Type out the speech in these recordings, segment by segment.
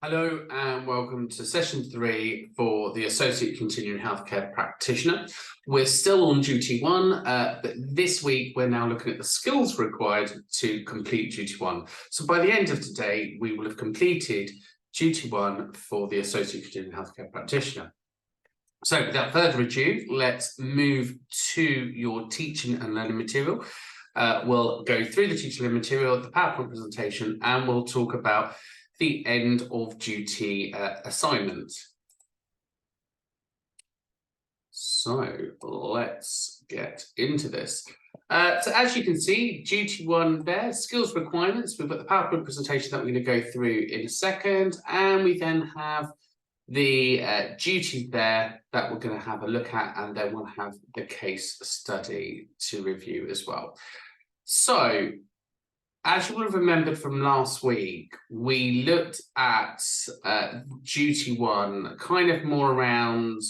Hello and welcome to session 3 for the Associate Continuing Healthcare Practitioner. We're still on duty 1, but this week we're now looking at the skills required to complete duty 1. So by the end of today, we will have completed duty 1 for the Associate Continuing Healthcare Practitioner. So without further ado, let's move to your teaching and learning material. We'll go through the teaching and learning material, the PowerPoint presentation, and we'll talk about the end of duty assignment. So let's get into this. So as you can see, duty 1 there, skills requirements. We've got the PowerPoint presentation that we're going to go through in a second, and we then have the duties there that we're going to have a look at, and then we'll have the case study to review as well. So as you will have remembered from last week, we looked at duty 1, kind of more around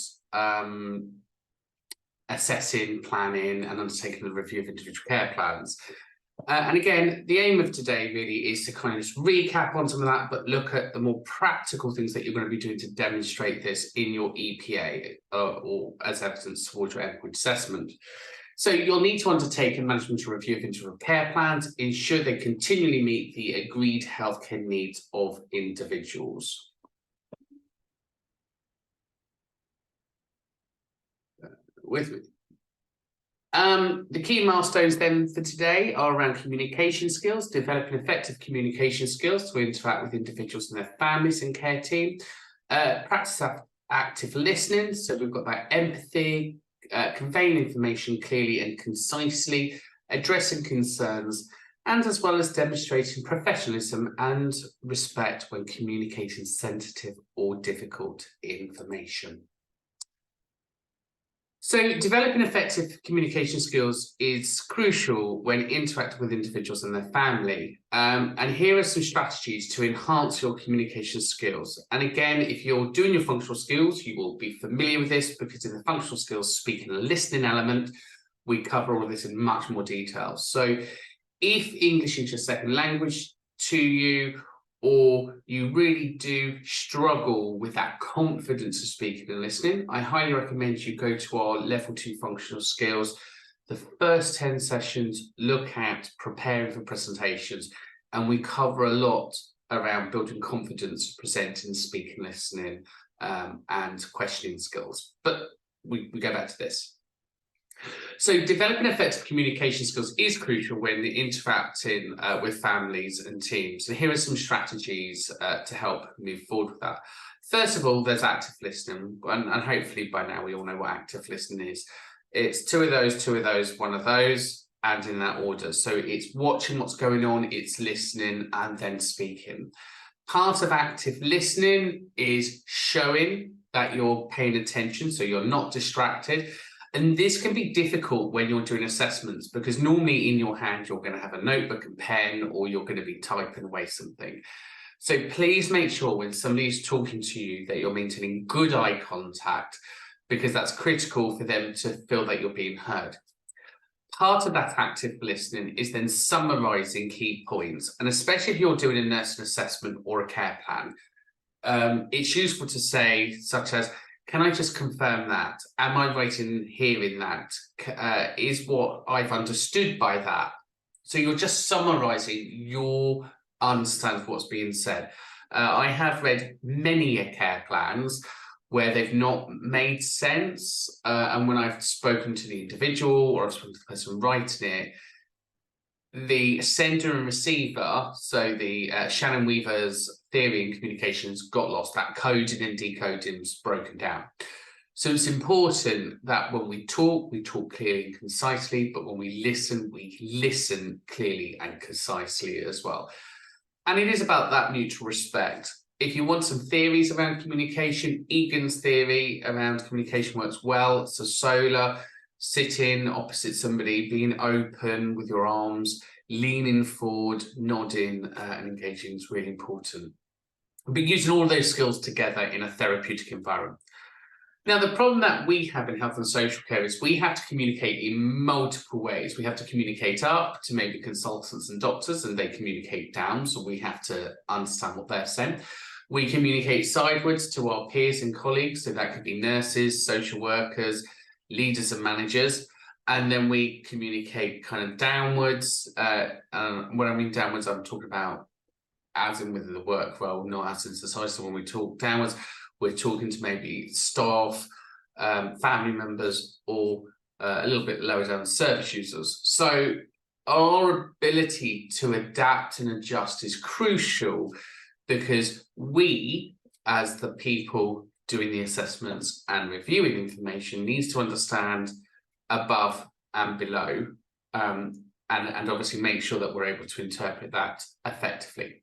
assessing, planning, and undertaking the review of individual care plans. And again, the aim of today really is to kind of just recap on some of that, but look at the more practical things that you're going to be doing to demonstrate this in your EPA or as evidence towards your endpoint assessment. So you'll need to undertake a management review of individual care plans, ensure they continually meet the agreed healthcare needs of individuals. With me. The key milestones then for today are around communication skills, developing effective communication skills to interact with individuals and their families and care team, practice active listening, so we've got that empathy, conveying information clearly and concisely, addressing concerns, and as well as demonstrating professionalism and respect when communicating sensitive or difficult information. So developing effective communication skills is crucial when interacting with individuals and their family. And here are some strategies to enhance your communication skills. And again, if you're doing your functional skills, you will be familiar with this because in the functional skills speaking and listening element, we cover all of this in much more detail. So if English is your second language to you, or you really do struggle with that confidence of speaking and listening, I highly recommend you go to our level 2 functional skills. The first 10 sessions look at preparing for presentations, and we cover a lot around building confidence, presenting, speaking, listening, and questioning skills. But we go back to this. So developing effective communication skills is crucial when interacting with families and teams. And here are some strategies to help move forward with that. First of all, there's active listening. And hopefully by now we all know what active listening is. It's two of those, one of those, and in that order. So it's watching what's going on, it's listening, and then speaking. Part of active listening is showing that you're paying attention, so you're not distracted. And this can be difficult when you're doing assessments because normally in your hand, you're going to have a notebook and pen, or you're going to be typing away something. So please make sure when somebody's talking to you that you're maintaining good eye contact, because that's critical for them to feel that you're being heard. Part of that active listening is then summarising key points. And especially if you're doing a nursing assessment or a care plan, it's useful to say, such as, can I just confirm that? Am I right in hearing that? Is what I've understood by that? So you're just summarising your understanding of what's being said. I have read many care plans where they've not made sense. And when I've spoken to the individual or I've spoken to the person writing it, the sender and receiver, so the Shannon Weaver's theory in communications got lost. That coding and decoding is broken down. So it's important that when we talk clearly and concisely, but when we listen clearly and concisely as well. And it is about that mutual respect. If you want some theories around communication, Egan's theory around communication works well. So SOLA, sitting opposite somebody, being open with your arms, leaning forward, nodding, and engaging is really important. But using all of those skills together in a therapeutic environment. Now, the problem that we have in health and social care is we have to communicate in multiple ways. We have to communicate up to maybe consultants and doctors, and they communicate down, so we have to understand what they're saying. We communicate sideways to our peers and colleagues, so that could be nurses, social workers, leaders and managers. And then we communicate kind of downwards. When I mean downwards, I'm talking about as in within the work role, not as in society. So when we talk downwards, we're talking to maybe staff, family members, or a little bit lower down, service users. So our ability to adapt and adjust is crucial, because we, as the people doing the assessments and reviewing information, needs to understand above and below, and obviously make sure that we're able to interpret that effectively.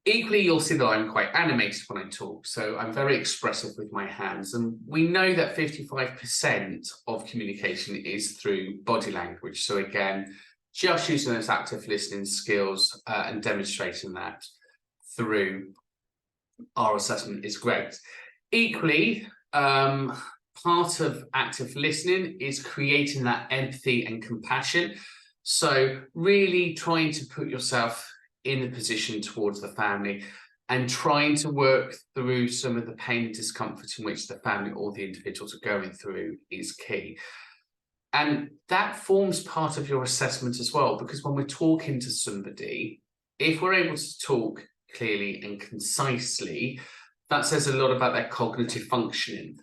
Equally, you'll see that I'm quite animated when I talk, so I'm very expressive with my hands. And we know that 55% of communication is through body language. So again, just using those active listening skills and demonstrating that through our assessment is great. Equally, part of active listening is creating that empathy and compassion. So really trying to put yourself in the position towards the family and trying to work through some of the pain and discomfort in which the family or the individuals are going through is key. And that forms part of your assessment as well, because when we're talking to somebody, if we're able to talk clearly and concisely, that says a lot about their cognitive functioning.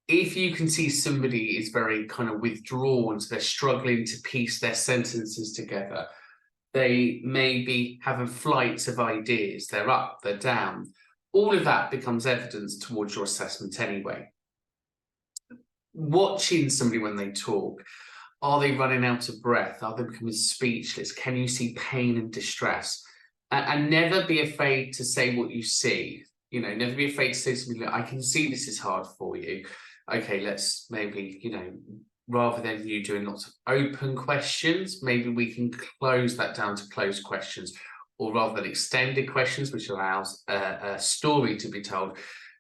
If you can see somebody is very kind of withdrawn, so they're struggling to piece their sentences together, they may be having flights of ideas, they're up, they're down, all of that becomes evidence towards your assessment anyway. Watching somebody when they talk, are they running out of breath? Are they becoming speechless? Can you see pain and distress? And never be afraid to say what you see. You know, never be afraid to say something like, I can see this is hard for you. Okay, let's maybe, you know, rather than you doing lots of open questions, maybe we can close that down to closed questions, or rather than extended questions, which allows a story to be told,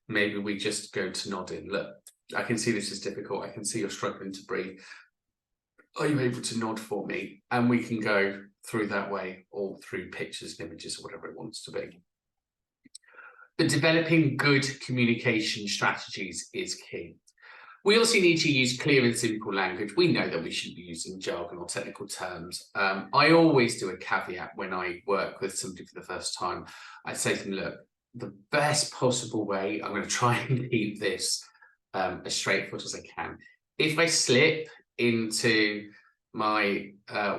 maybe we just go to nodding. Look, I can see this is difficult. I can see you're struggling to breathe. Are you able to nod for me? And we can go through that way, or through pictures and images, or whatever it wants to be. But developing good communication strategies is key. We also need to use clear and simple language. We know that we shouldn't be using jargon or technical terms. I always do a caveat when I work with somebody for the first time. I say to them, look, the best possible way, I'm going to try and keep this as straightforward as I can. If I slip into my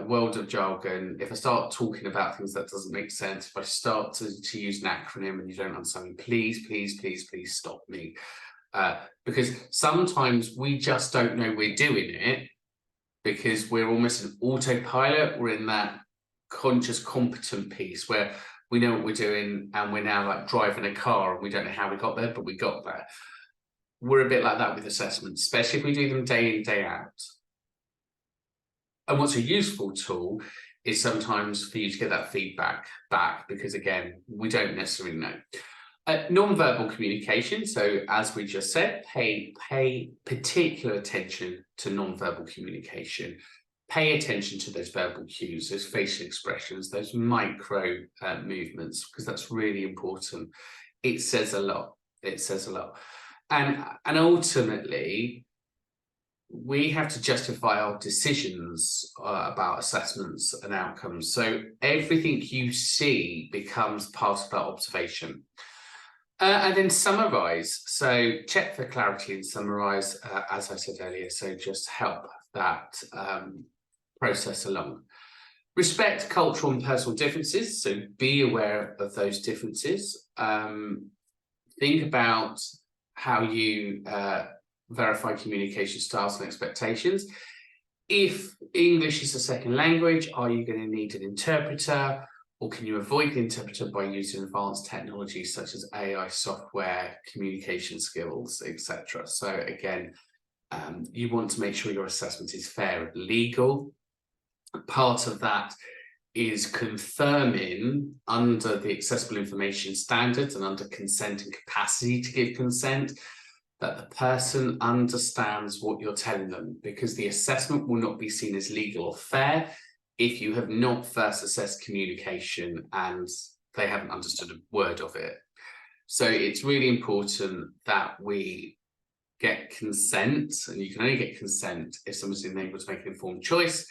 world of jargon, if I start talking about things that doesn't make sense, if I start to use an acronym and you don't understand me, please, please, please, please stop me. Because sometimes we just don't know we're doing it, because we're almost an autopilot. We're in that conscious competent piece where we know what we're doing and we're now like driving a car and we don't know how we got there, but we got there. We're a bit like that with assessments, especially if we do them day in, day out. And what's a useful tool is sometimes for you to get that feedback back, because again, we don't necessarily know. Non-verbal communication. So as we just said, pay particular attention to non-verbal communication. Pay attention to those verbal cues, those facial expressions, those micro movements, because that's really important. It says a lot. It says a lot. And ultimately, we have to justify our decisions about assessments and outcomes. So everything you see becomes part of that observation. And then summarize. So check for clarity and summarize, as I said earlier. So just help that process along. Respect cultural and personal differences. So be aware of those differences. Think about how you verify communication styles and expectations. If English is a second language, are you going to need an interpreter? Or can you avoid the interpreter by using advanced technologies such as AI software, communication skills, etc.? So again, you want to make sure your assessment is fair and legal. Part of that is confirming under the accessible information standards and under consent and capacity to give consent that the person understands what you're telling them, because the assessment will not be seen as legal or fair if you have not first assessed communication and they haven't understood a word of it. So it's really important that we get consent, and you can only get consent if someone's able to make an informed choice.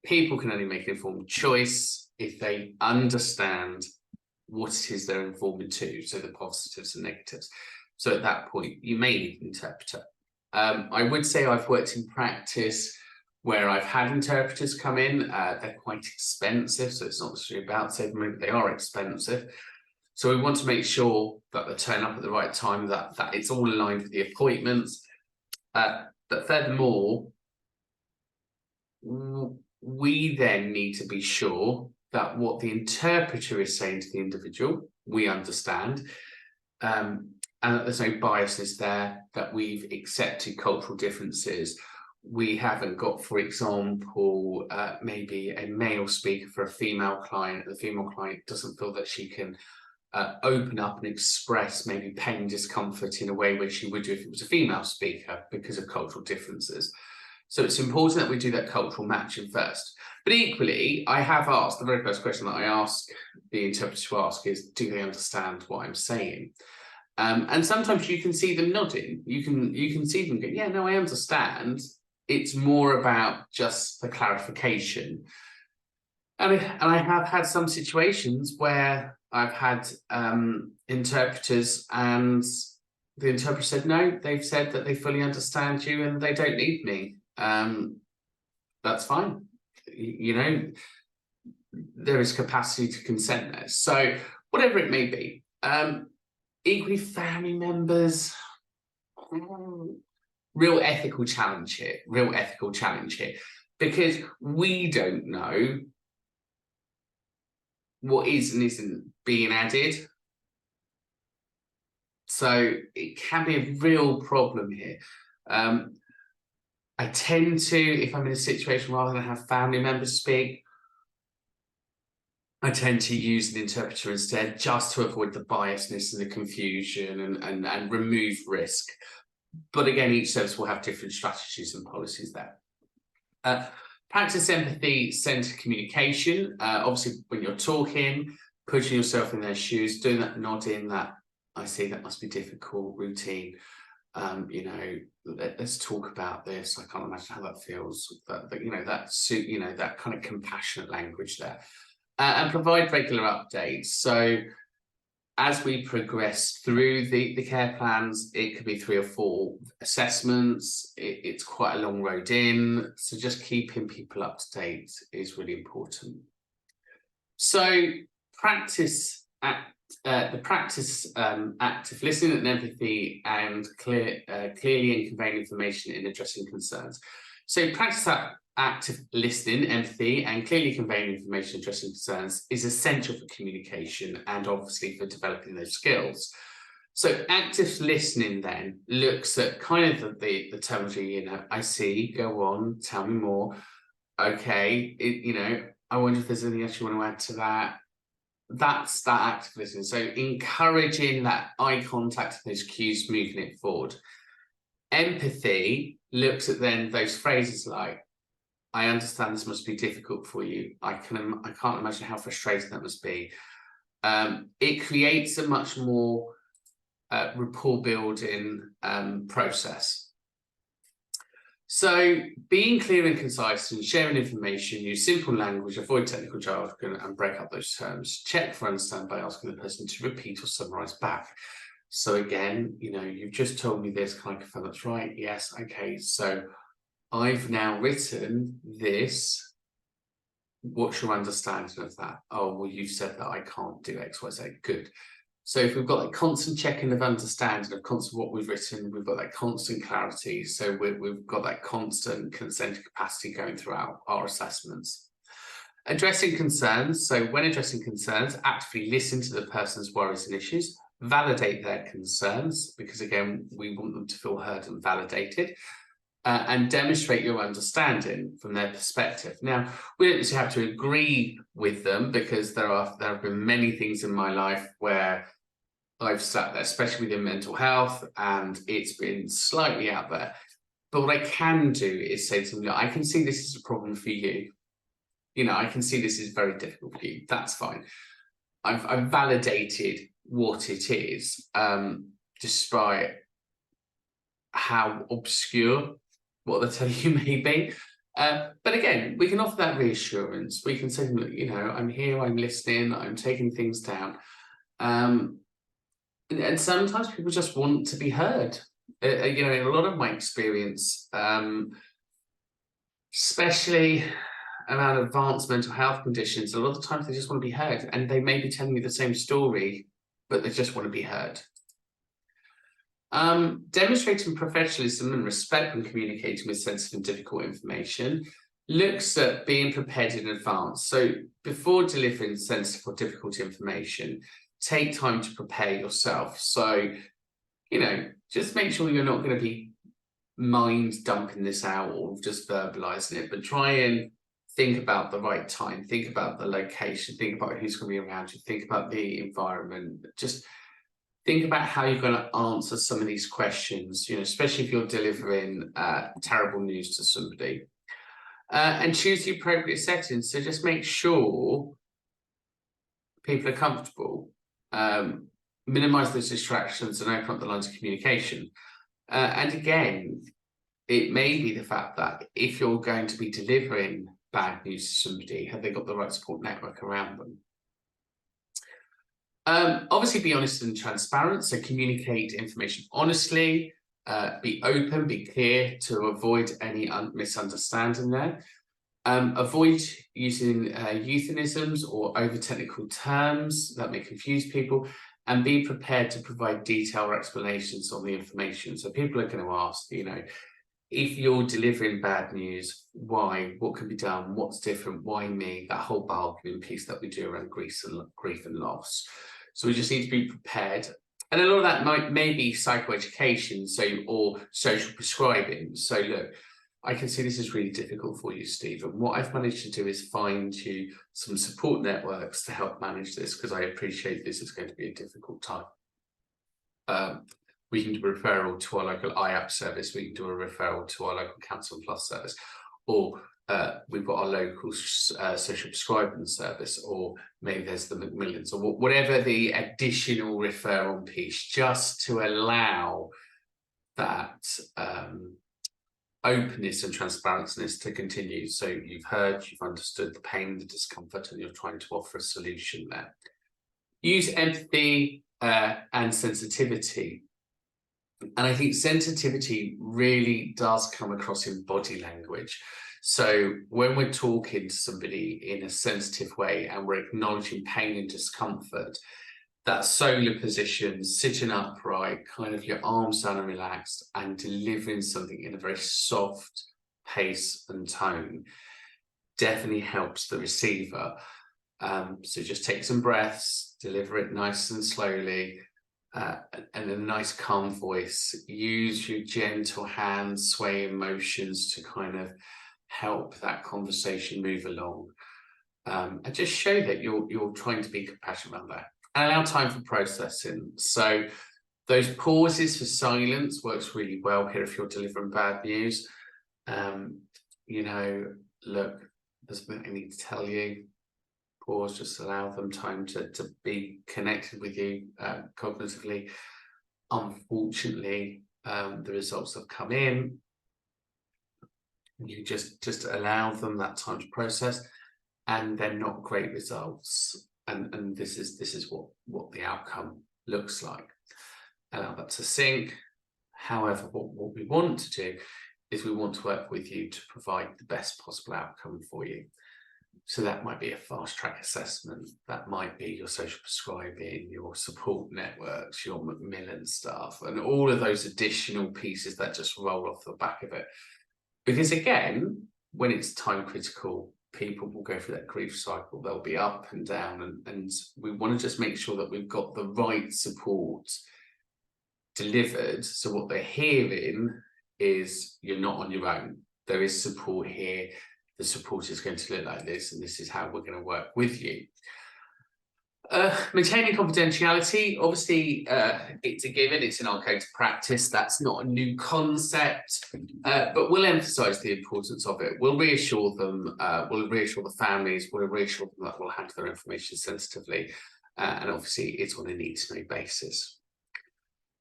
People can only make an informed choice if they understand what it is they're informing to, so the positives and negatives. So at that point, you may need an interpreter. I would say I've worked in practice where I've had interpreters come in. They're quite expensive, so it's not necessarily about saving money, but they are expensive. So we want to make sure that they turn up at the right time, that it's all aligned with the appointments. But furthermore, we then need to be sure that what the interpreter is saying to the individual, we understand, and that there's no biasness there, that we've accepted cultural differences. We haven't got, for example, maybe a male speaker for a female client. The female client doesn't feel that she can open up and express maybe pain, discomfort in a way where she would do if it was a female speaker because of cultural differences. So it's important that we do that cultural matching first. But equally, I have asked, the very first question that I ask the interpreter to ask is, do they understand what I'm saying? And sometimes you can see them nodding. You can see them go, yeah, no, I understand. It's more about just the clarification. And I have had some situations where I've had interpreters, and the interpreter said, no, they've said that they fully understand you and they don't need me. That's fine. You know, there is capacity to consent there. So whatever it may be, equally family members, real ethical challenge here, because we don't know what is and isn't being added. So it can be a real problem here. I tend to, if I'm in a situation rather than have family members speak, I tend to use an interpreter instead, just to avoid the biasness and the confusion and remove risk. But again, each service will have different strategies and policies there. Practice empathy-centered communication. Obviously, when you're talking, putting yourself in their shoes, doing that nodding, that I see that must be difficult, routine. You know, let's talk about this. I can't imagine how that feels. You know, that kind of compassionate language there, and provide regular updates. So as we progress through the care plans, it could be 3 or 4 assessments. It's quite a long road in, so just keeping people up to date is really important. So practice active listening and empathy, and clearly and conveying information in addressing concerns. So practice that active listening, empathy, and clearly conveying information addressing concerns is essential for communication and obviously for developing those skills. So active listening then looks at kind of the terminology, you know, I see, go on, tell me more. Okay, you know, I wonder if there's anything else you want to add to that. That's that active listening. So encouraging that eye contact and those cues, moving it forward. Empathy looks at then those phrases like, I understand this must be difficult for you. I can't imagine how frustrating that must be. It creates a much more rapport building process. So being clear and concise and sharing information, use simple language, avoid technical jargon, and break up those terms. Check for understand by asking the person to repeat or summarize back. So again, you know, you've just told me this, can I confirm that's right? Yes, okay, so I've now written this. What's your understanding of that? Oh, well, you've said that I can't do X, Y, Z. Good. So if we've got that constant checking of understanding of constant what we've written, we've got that constant clarity. So we've got that constant consent capacity going throughout our assessments. Addressing concerns. So when addressing concerns, actively listen to the person's worries and issues, validate their concerns, because again, we want them to feel heard and validated. And demonstrate your understanding from their perspective. Now, we don't necessarily have to agree with them, because there have been many things in my life where I've sat there, especially within mental health, and it's been slightly out there. But what I can do is say to them, I can see this is a problem for you. You know, I can see this is very difficult for you. That's fine. I've validated what it is, despite how obscure what they're telling you may be. But again, we can offer that reassurance. We can say, you know, I'm here, I'm listening, I'm taking things down. And sometimes people just want to be heard. You know, in a lot of my experience, especially around advanced mental health conditions, a lot of times they just want to be heard, and they may be telling you the same story, but they just want to be heard. Demonstrating professionalism and respect when communicating with sensitive and difficult information looks at being prepared in advance. So before delivering sensitive or difficult information, take time to prepare yourself. So, you know, just make sure you're not going to be mind dumping this out or just verbalizing it, but try and think about the right time, think about the location, think about who's going to be around you, think about the environment, just think about how you're going to answer some of these questions, you know, especially if you're delivering terrible news to somebody. And choose the appropriate settings. So just make sure people are comfortable, minimize those distractions and open up the lines of communication. And again, it may be the fact that if you're going to be delivering bad news to somebody, have they got the right support network around them? Obviously, be honest and transparent. So communicate information honestly, be open, be clear to avoid any misunderstanding there. Avoid using euphemisms or over-technical terms that may confuse people, and be prepared to provide detailed explanations on the information. So people are going to ask, you know, if you're delivering bad news, why, what can be done, what's different, why me, that whole bargaining piece that we do around grief and loss. So we just need to be prepared. And a lot of that may be psychoeducation, so, or social prescribing. So look, I can see this is really difficult for you, Steve. And what I've managed to do is find you some support networks to help manage this, because I appreciate this is going to be a difficult time. We can do a referral to our local IAP service. We can do a referral to our local Counsel Plus service, or we've got our local social prescribing service, or maybe there's the Macmillans, or whatever the additional referral piece, just to allow that openness and transparency to continue. So you've heard, you've understood the pain, the discomfort, and you're trying to offer a solution there. Use empathy and sensitivity. And I think sensitivity really does come across in body language. So when we're talking to somebody in a sensitive way and we're acknowledging pain and discomfort, that solar position, sitting upright, kind of your arms down and relaxed, and delivering something in a very soft pace and tone definitely helps the receiver. So just take some breaths, deliver it nice and slowly, and a nice calm voice. Use your gentle hand swaying motions to kind of help that conversation move along, and just show that you're trying to be compassionate around that, and allow time for processing. So those pauses for silence works really well here if you're delivering bad news. You know, look, there's something I need to tell you. Pause, just allow them time to be connected with you cognitively. Unfortunately, the results have come in. You just allow them that time to process, and they're not great results. And this is what the outcome looks like. Allow that to sink. However, what we want to do is we want to work with you to provide the best possible outcome for you. So that might be a fast track assessment, that might be your social prescribing, your support networks, your Macmillan stuff, and all of those additional pieces that just roll off the back of it. Because again, when it's time critical, people will go through that grief cycle, they'll be up and down, and we want to just make sure that we've got the right support delivered. So what they're hearing is you're not on your own. There is support here. The support is going to look like this, and this is how we're going to work with you. Maintaining confidentiality, obviously, it's a given, it's in our code of practice. That's not a new concept, but we'll emphasize the importance of it. We'll reassure them, we'll reassure the families, we'll reassure them that we'll handle their information sensitively. and obviously it's on a need-to-know basis.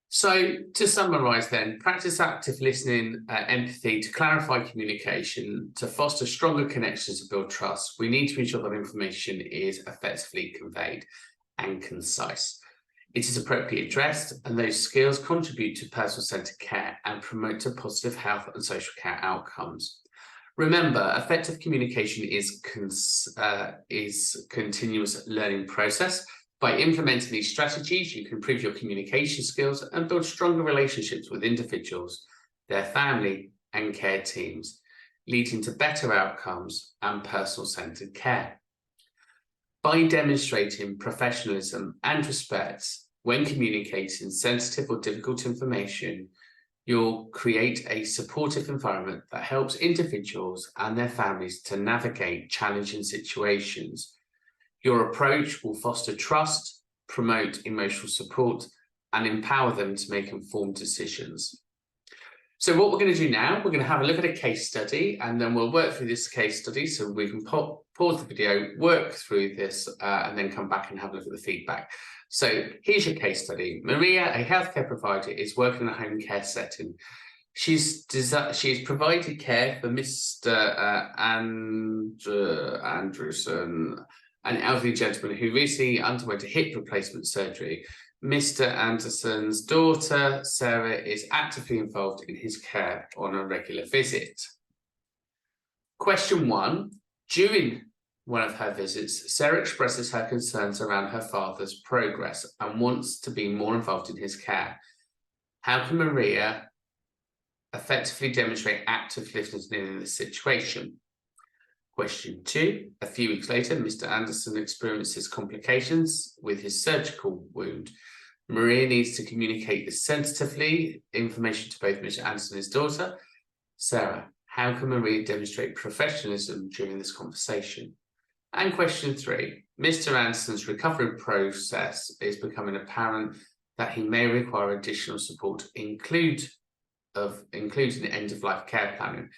So to summarise then, practice active listening, empathy to clarify communication, to foster stronger connections to build trust. We need to ensure that information is effectively conveyed and concise. It is appropriately addressed, and those skills contribute to personal-centred care and promote to positive health and social care outcomes. Remember, effective communication is continuous learning process. By implementing these strategies, you can improve your communication skills and build stronger relationships with individuals, their family, and care teams, leading to better outcomes and personal-centred care. By demonstrating professionalism and respect when communicating sensitive or difficult information, you'll create a supportive environment that helps individuals and their families to navigate challenging situations. Your approach will foster trust, promote emotional support, and empower them to make informed decisions. So what we're going to do now, we're going to have a look at a case study, and then we'll work through this case study so we can pause the video, work through this, and then come back and have a look at the feedback. So here's your case study. Maria, a healthcare provider, is working in a home care setting. She's provided care for Mr. Anderson, an elderly gentleman who recently underwent a hip replacement surgery. Mr. Anderson's daughter, Sarah, is actively involved in his care on a regular visit. Question 1. During one of her visits, Sarah expresses her concerns around her father's progress and wants to be more involved in his care. How can Maria effectively demonstrate active listening in this situation? Question 2. A few weeks later, Mr. Anderson experiences complications with his surgical wound. Maria needs to communicate this sensitively, information to both Mr. Anderson and his daughter. Sarah, how can Maria demonstrate professionalism during this conversation? And question 3. Mr. Anderson's recovery process is becoming apparent that he may require additional support, including end-of-life care planning.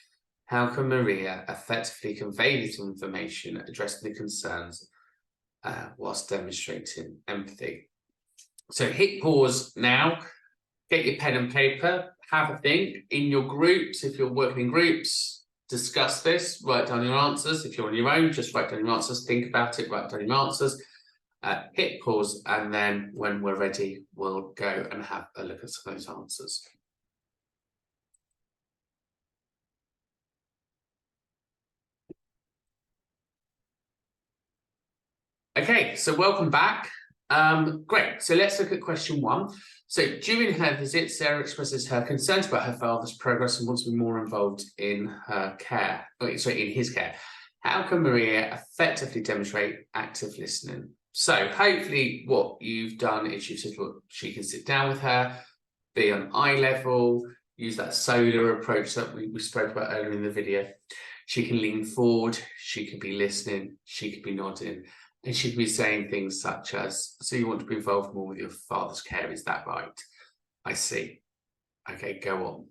How can Maria effectively convey this information, addressing the concerns whilst demonstrating empathy? So hit pause now, get your pen and paper, have a think. In your groups, if you're working in groups, discuss this, write down your answers. If you're on your own, just write down your answers, think about it, write down your answers, hit pause, and then when we're ready, we'll go and have a look at some of those answers. Okay, so welcome back. Great, so let's look at question 1. So during her visit, Sarah expresses her concerns about her father's progress and wants to be more involved in her care, in his care. How can Maria effectively demonstrate active listening? So hopefully what you've done is you've said, look, she can sit down with her, be on eye level, use that solar approach that we spoke about earlier in the video. She can lean forward, she could be listening, she could be nodding. And she could be saying things such as, so you want to be involved more with your father's care, is that right? I see. Okay, go on.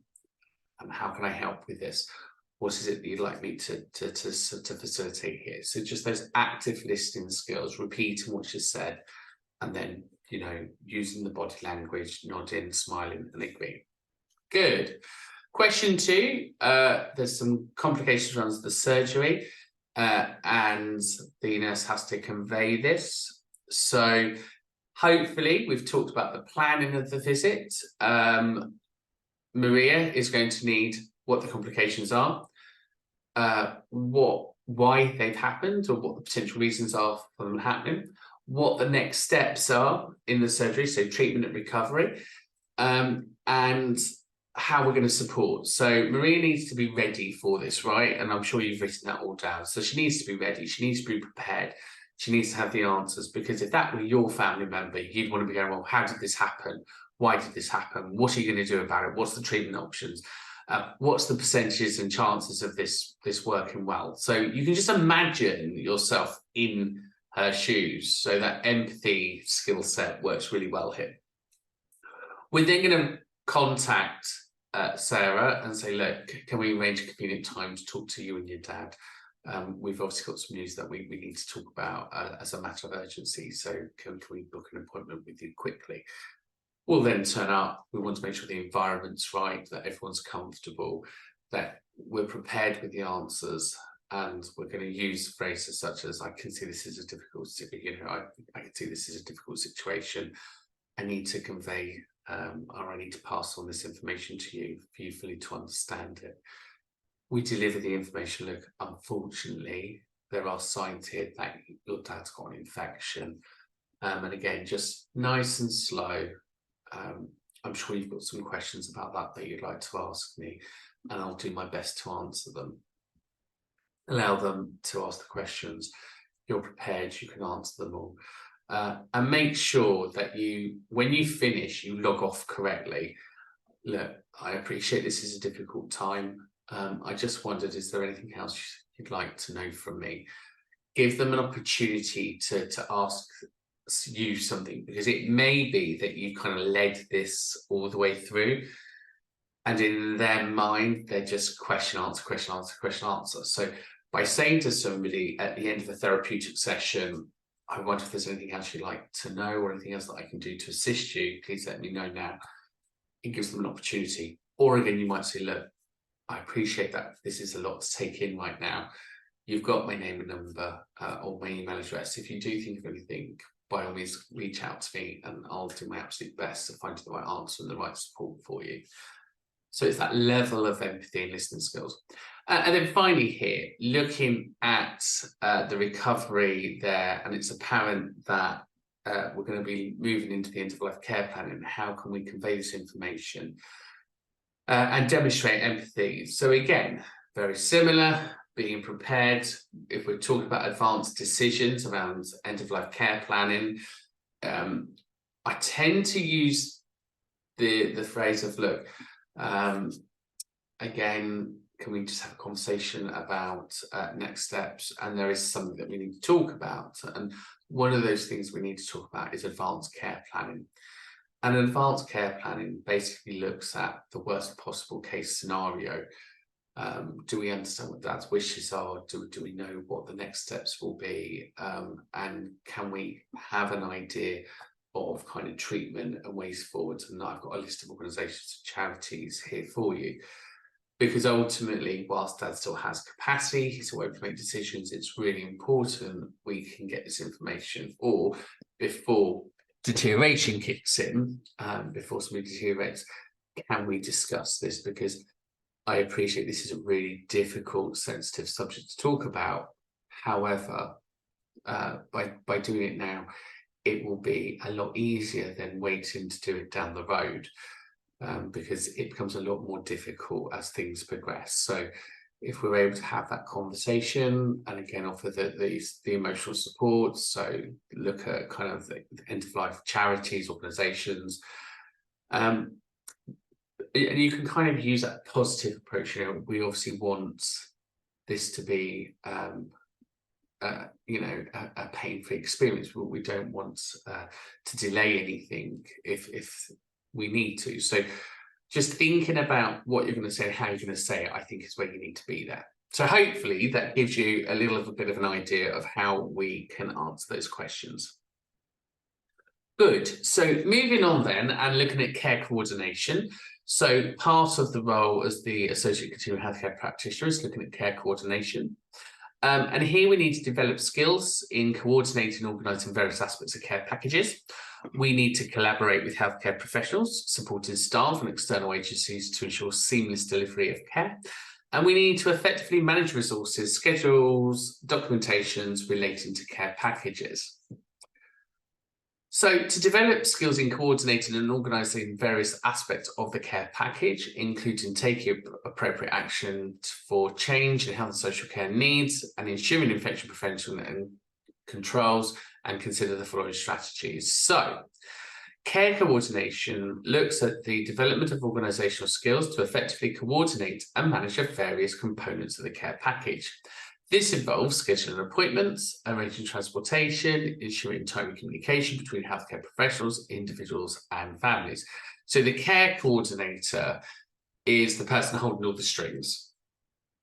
And how can I help with this? What is it that you'd like me to facilitate here? So just those active listening skills, repeating what she said, and then, you know, using the body language, nodding, smiling, and agreeing. Good. Question 2, there's some complications around the surgery. And the nurse has to convey this. So hopefully we've talked about the planning of the visit. Maria is going to need what the complications are, why they've happened, or what the potential reasons are for them happening, what the next steps are in the surgery, so treatment and recovery, and how we're going to support. So Maria needs to be ready for this, right? And I'm sure you've written that all down. So she needs to be ready. She needs to be prepared. She needs to have the answers, because if that were your family member, you'd want to be going, well, how did this happen? Why did this happen? What are you going to do about it? What's the treatment options? What's the percentages and chances of this working well? So you can just imagine yourself in her shoes. So that empathy skill set works really well here. We're then going to contact Sarah and say, look, can we arrange a convenient time to talk to you and your dad we've obviously got some news that we need to talk about as a matter of urgency. So can we book an appointment with you quickly? We'll then turn up. We want to make sure the environment's right, that everyone's comfortable, that we're prepared with the answers, and we're going to use phrases such as, I can see this is a difficult, I can see this is a difficult situation. I need to convey, or I need to pass on this information to you for you fully to understand it. We deliver the information. Look, unfortunately, there are signs here that your dad's got an infection. And again, just nice and slow. I'm sure you've got some questions about that you'd like to ask me, and I'll do my best to answer them. Allow them to ask the questions. You're prepared, you can answer them all. And make sure that when you finish, you log off correctly. Look, I appreciate this is a difficult time. I just wondered, is there anything else you'd like to know from me? Give them an opportunity to ask you something, because it may be that you kind of led this all the way through, and in their mind, they're just question, answer, question, answer, question, answer. So by saying to somebody at the end of a therapeutic session, I wonder if there's anything else you'd like to know or anything else that I can do to assist you, please let me know now. It gives them an opportunity. Or again, you might say, look, I appreciate that this is a lot to take in right now. You've got my name and number or my email address. If you do think of anything, by all means, reach out to me and I'll do my absolute best to find the right answer and the right support for you. So it's that level of empathy and listening skills. And then finally here, looking at the recovery there, and it's apparent that we're going to be moving into the end-of-life care planning. How can we convey this information and demonstrate empathy? So again, very similar, being prepared. If we're talking about advanced decisions around end-of-life care planning, I tend to use the phrase of, look, again, can we just have a conversation about next steps? And there is something that we need to talk about. And one of those things we need to talk about is advanced care planning. And advanced care planning basically looks at the worst possible case scenario. Do we understand what dad's wishes are? Do we know what the next steps will be? And can we have an idea of kind of treatment and ways forward? And I've got a list of organisations and charities here for you. Because ultimately, whilst dad still has capacity, he's still able to make decisions, it's really important we can get this information, or before deterioration kicks in, before somebody deteriorates, can we discuss this? Because I appreciate this is a really difficult, sensitive subject to talk about. However, by doing it now, it will be a lot easier than waiting to do it down the road. Because it becomes a lot more difficult as things progress. So if we're able to have that conversation and again offer the emotional support, so look at kind of the end-of-life charities, organisations, and you can kind of use that positive approach. We obviously want this to be a pain-free experience, but we don't want to delay anything if we need to. So just thinking about what you're going to say and how you're going to say it, I think is where you need to be there. So hopefully that gives you a little bit of an idea of how we can answer those questions. Good. So moving on then and looking at care coordination. So part of the role as the Associate Continuing Healthcare Practitioner is looking at care coordination. And here we need to develop skills in coordinating and organising various aspects of care packages. We need to collaborate with healthcare professionals, supporting staff and external agencies to ensure seamless delivery of care. And we need to effectively manage resources, schedules, documentations relating to care packages. So to develop skills in coordinating and organising various aspects of the care package, including taking appropriate action for change in health and social care needs and ensuring infection prevention and controls, and consider the following strategies. So care coordination looks at the development of organisational skills to effectively coordinate and manage the various components of the care package. This involves scheduling appointments, arranging transportation, ensuring timely communication between healthcare professionals, individuals, and families. So the care coordinator is the person holding all the strings.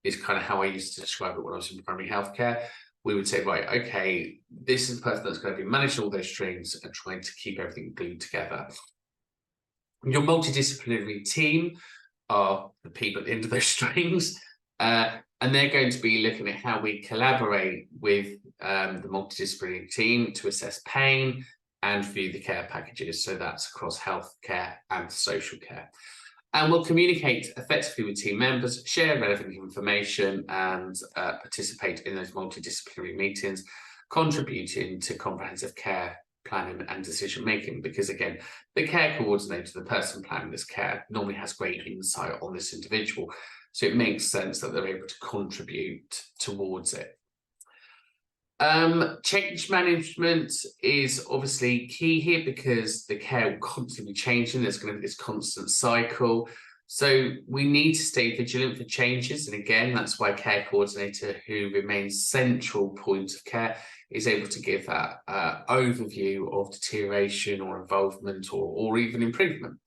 is kind of how I used to describe it when I was in primary healthcare. We would say, right, okay, this is the person that's going to be managing all those strings and trying to keep everything glued together. Your multidisciplinary team are the people at the end of those strings, and they're going to be looking at how we collaborate with the multidisciplinary team to assess pain and view the care packages. So that's across healthcare and social care. And we'll communicate effectively with team members, share relevant information, and participate in those multidisciplinary meetings, contributing to comprehensive care planning and decision making. Because again, the care coordinator, the person planning this care, normally has great insight on this individual. So it makes sense that they're able to contribute towards it. Change management is obviously key here because the care will constantly be changing. There's going to be this constant cycle. So we need to stay vigilant for changes. And again, that's why care coordinator, who remains central point of care, is able to give that overview of deterioration or involvement or even improvement.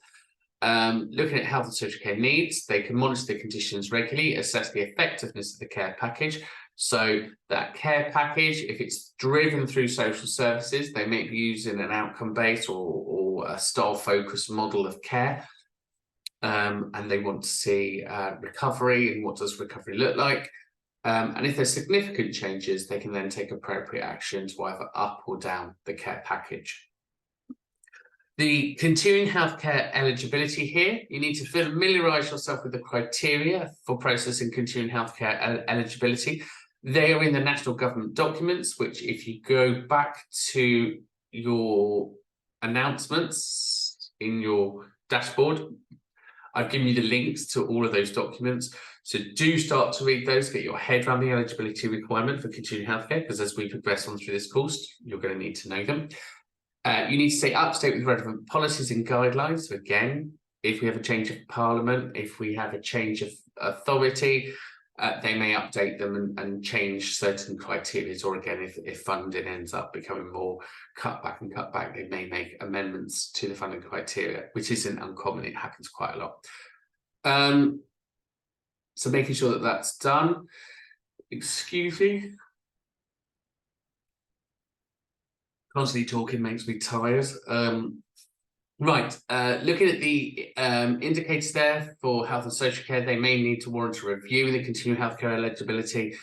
Looking at health and social care needs, they can monitor the conditions regularly, assess the effectiveness of the care package. So that care package, if it's driven through social services, they may be using an outcome-based or a style-focused model of care. And they want to see recovery and what does recovery look like. And if there's significant changes, they can then take appropriate action to either up or down the care package. The continuing healthcare eligibility here, you need to familiarise yourself with the criteria for processing continuing healthcare eligibility. They are in the national government documents, which if you go back to your announcements in your dashboard, I've given you the links to all of those documents. So do start to read those, get your head around the eligibility requirement for continuing healthcare, because as we progress on through this course, you're going to need to know them. You need to stay up to date with relevant policies and guidelines. So again, if we have a change of parliament, if we have a change of authority, they may update them and change certain criteria. Or again, if funding ends up becoming more cut back, they may make amendments to the funding criteria, which isn't uncommon. It happens quite a lot. So making sure that that's done. Excuse me. Constantly talking makes me tired. Right, looking at the indicators there for health and social care, they may need to warrant a review in the continuing healthcare eligibility.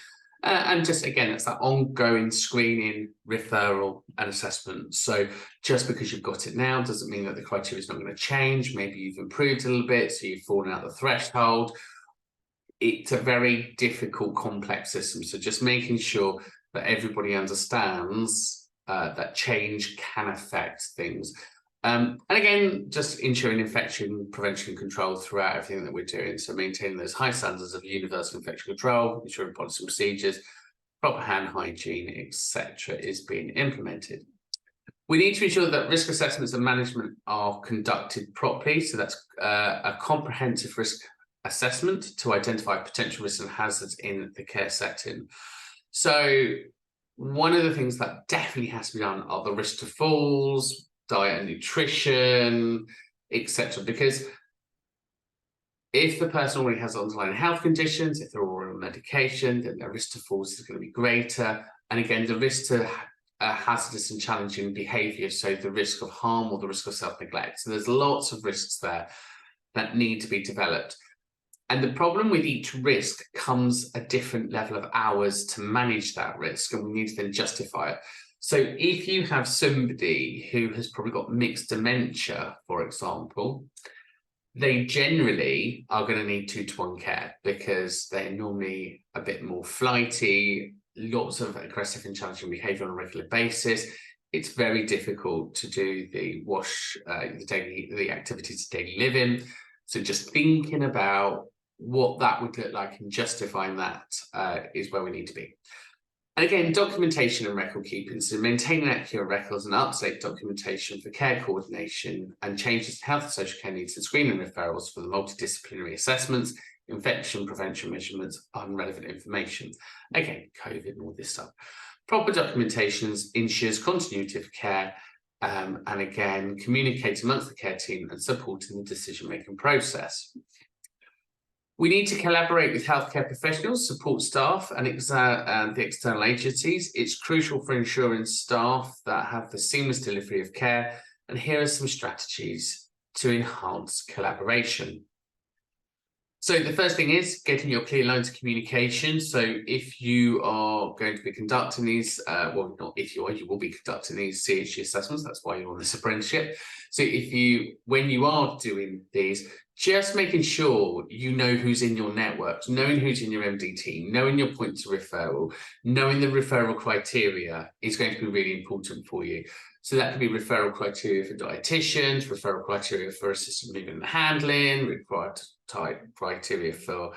And just again, it's that ongoing screening, referral and assessment. So just because you've got it now doesn't mean that the criteria is not going to change. Maybe you've improved a little bit, so you've fallen out the threshold. It's a very difficult, complex system. So just making sure that everybody understands that change can affect things. And again, just ensuring infection prevention and control throughout everything that we're doing. So maintaining those high standards of universal infection control, ensuring policy procedures, proper hand hygiene, etc., is being implemented. We need to ensure that risk assessments and management are conducted properly. So that's a comprehensive risk assessment to identify potential risks and hazards in the care setting. So one of the things that definitely has to be done are the risk to falls, diet and nutrition, etc. Because if the person already has underlying health conditions, if they're already on medication, then their risk to falls is going to be greater. And again, the risk to hazardous and challenging behaviour, so the risk of harm or the risk of self-neglect. So there's lots of risks there that need to be developed. And the problem with each risk comes a different level of hours to manage that risk, and we need to then justify it. So if you have somebody who has probably got mixed dementia, for example, they generally are going to need 2-to-1 care because they're normally a bit more flighty, lots of aggressive and challenging behaviour on a regular basis. It's very difficult to do the the activities of daily living. So just thinking about what that would look like and justifying that is where we need to be. And again, documentation and record keeping, so maintaining accurate records and up-to-date documentation for care coordination and changes to health and social care needs and screening referrals for the multidisciplinary assessments, infection prevention measurements, and relevant information. Again, COVID and all this stuff. Proper documentations ensures continuity of care and again, communicates amongst the care team and supporting the decision-making process. We need to collaborate with healthcare professionals, support staff, and the external agencies. It's crucial for ensuring staff that have the seamless delivery of care. And here are some strategies to enhance collaboration. So the first thing is getting your clear lines of communication. So if you are going to be conducting these, well, not if you are, you will be conducting these CHG assessments. That's why you're on this apprenticeship. So when you are doing these, just making sure you know who's in your networks, knowing who's in your MDT, knowing your points of referral, knowing the referral criteria is going to be really important for you. So that could be referral criteria for dietitians, referral criteria for assisted movement and handling, required type criteria for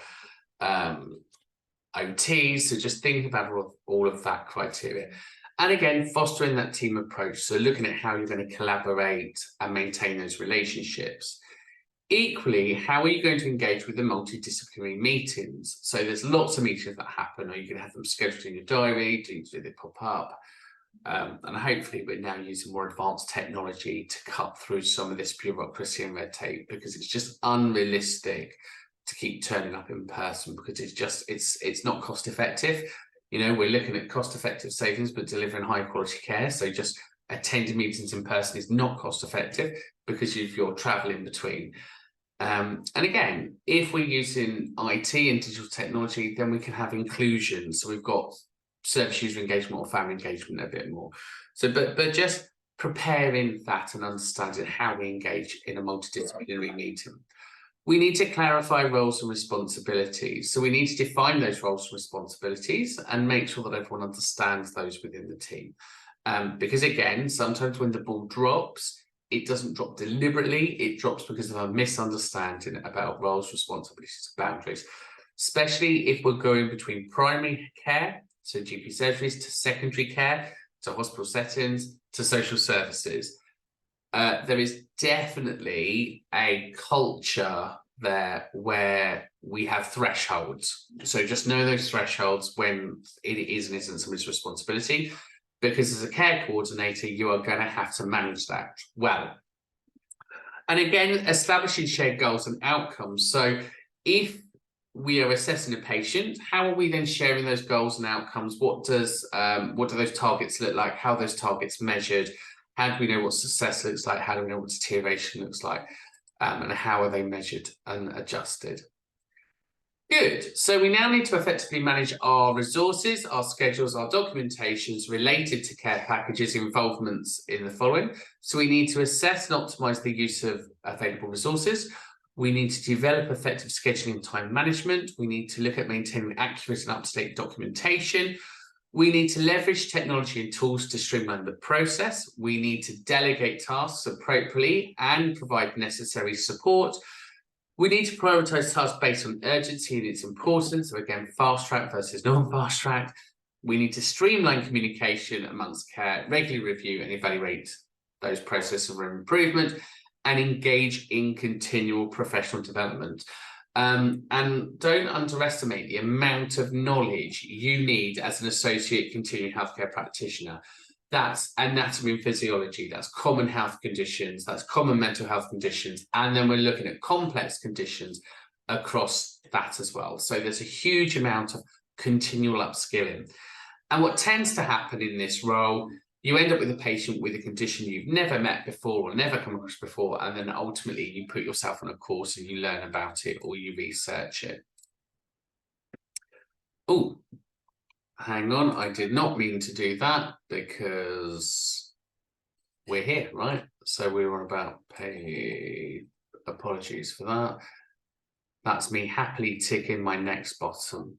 OTs. So just think about all of that criteria. And again, fostering that team approach. So looking at how you're going to collaborate and maintain those relationships. Equally, how are you going to engage with the multidisciplinary meetings? So there's lots of meetings that happen, or you can have them scheduled in your diary, do they pop up? And hopefully we're now using more advanced technology to cut through some of this bureaucracy and red tape, because it's just unrealistic to keep turning up in person, because it's not cost effective. You know, we're looking at cost effective savings, but delivering high quality care. So just attending meetings in person is not cost effective because you're traveling between. And again, if we're using IT and digital technology, then we can have inclusion. So we've got service user engagement or family engagement a bit more. So, but just preparing that and understanding how we engage in a multidisciplinary meeting. We need to clarify roles and responsibilities. So we need to define those roles and responsibilities and make sure that everyone understands those within the team. Because again, sometimes when the ball drops, it doesn't drop deliberately, it drops because of a misunderstanding about roles, responsibilities, and boundaries, especially if we're going between primary care, so GP surgeries, to secondary care, to hospital settings, to social services. There is definitely a culture there where we have thresholds. So just know those thresholds when it is and isn't somebody's responsibility, because as a care coordinator, you are going to have to manage that well. And again, establishing shared goals and outcomes. So if we are assessing a patient, how are we then sharing those goals and outcomes? What do those targets look like? How are those targets measured? How do we know what success looks like? How do we know what deterioration looks like? And how are they measured and adjusted? Good. So we now need to effectively manage our resources, our schedules, our documentations related to care packages involvements in the following. So we need to assess and optimize the use of available resources. We need to develop effective scheduling and time management. We need to look at maintaining accurate and up-to-date documentation. We need to leverage technology and tools to streamline the process. We need to delegate tasks appropriately and provide necessary support. We need to prioritize tasks based on urgency and its importance. So again, fast track versus non-fast track. We need to streamline communication amongst care, regularly review and evaluate those processes for improvement, and engage in continual professional development. And don't underestimate the amount of knowledge you need as an associate continuing healthcare practitioner. That's anatomy and physiology, that's common health conditions, that's common mental health conditions, and then we're looking at complex conditions across that as well. So there's a huge amount of continual upskilling. And what tends to happen in this role, you end up with a patient with a condition you've never met before or never come across before, and then ultimately you put yourself on a course and you learn about it or you research it. Oh, hang on, I did not mean to do that because we're here, right? So we were about pay. Apologies for that. That's me happily ticking my next button.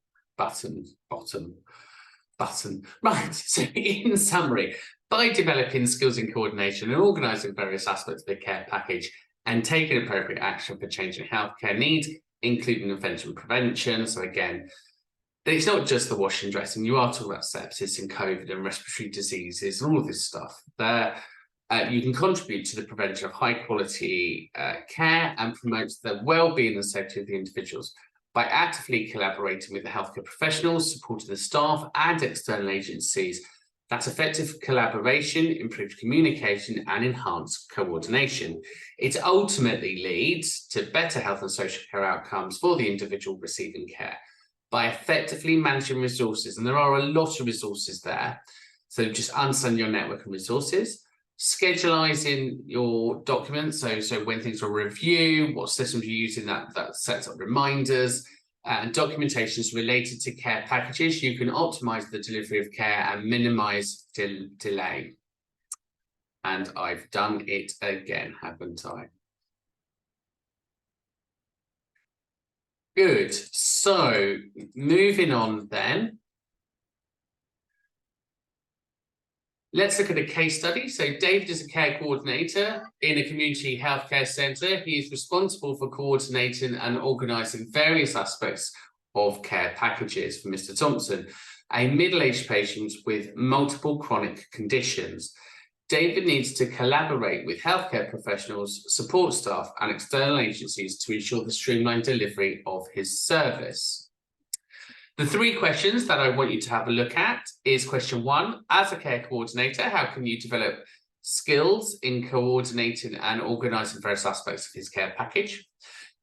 Right, so in summary, by developing skills in coordination and organising various aspects of the care package and taking appropriate action for changing healthcare needs, including infection prevention. So again, it's not just the washing and dressing. You are talking about sepsis and COVID and respiratory diseases and all of this stuff. There, you can contribute to the prevention of high quality care and promote the well-being and safety of the individuals by actively collaborating with the healthcare professionals, supporting the staff and external agencies That's effective collaboration, improved communication, and enhanced coordination. It ultimately leads to better health and social care outcomes for the individual receiving care by effectively managing resources. And there are a lot of resources there. So just understand your network and resources, scheduling your documents. So when things are reviewed, what systems you're using that sets up reminders, and documentations related to care packages. You can optimize the delivery of care and minimize delay. And I've done it again, haven't I? Good. So moving on then. Let's look at a case study. So David is a care coordinator in a community healthcare centre. He is responsible for coordinating and organising various aspects of care packages for Mr. Thompson, a middle-aged patient with multiple chronic conditions. David needs to collaborate with healthcare professionals, support staff and external agencies to ensure the streamlined delivery of his service. The 3 questions that I want you to have a look at is question 1, as a care coordinator, how can you develop skills in coordinating and organising various aspects of his care package?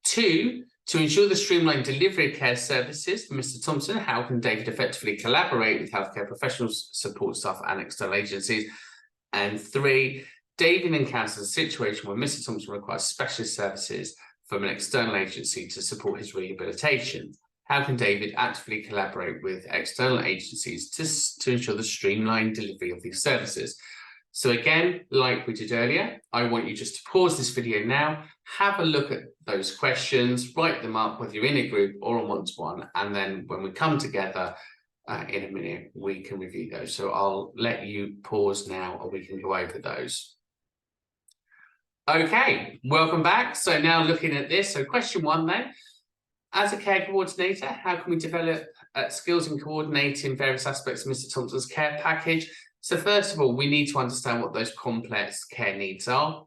2, to ensure the streamlined delivery of care services for Mr. Thompson, how can David effectively collaborate with healthcare professionals, support staff and external agencies? And 3, David encounters a situation where Mr. Thompson requires specialist services from an external agency to support his rehabilitation. How can David actively collaborate with external agencies to ensure the streamlined delivery of these services? So again, like we did earlier, I want you just to pause this video now, have a look at those questions, write them up, whether you're in a group or on one-to-one, and then when we come together in a minute, we can review those. So I'll let you pause now and we can go over those. Okay, welcome back. So now looking at this, so question 1 then. As a care coordinator, how can we develop skills in coordinating various aspects of Mr. Thompson's care package? So first of all, we need to understand what those complex care needs are.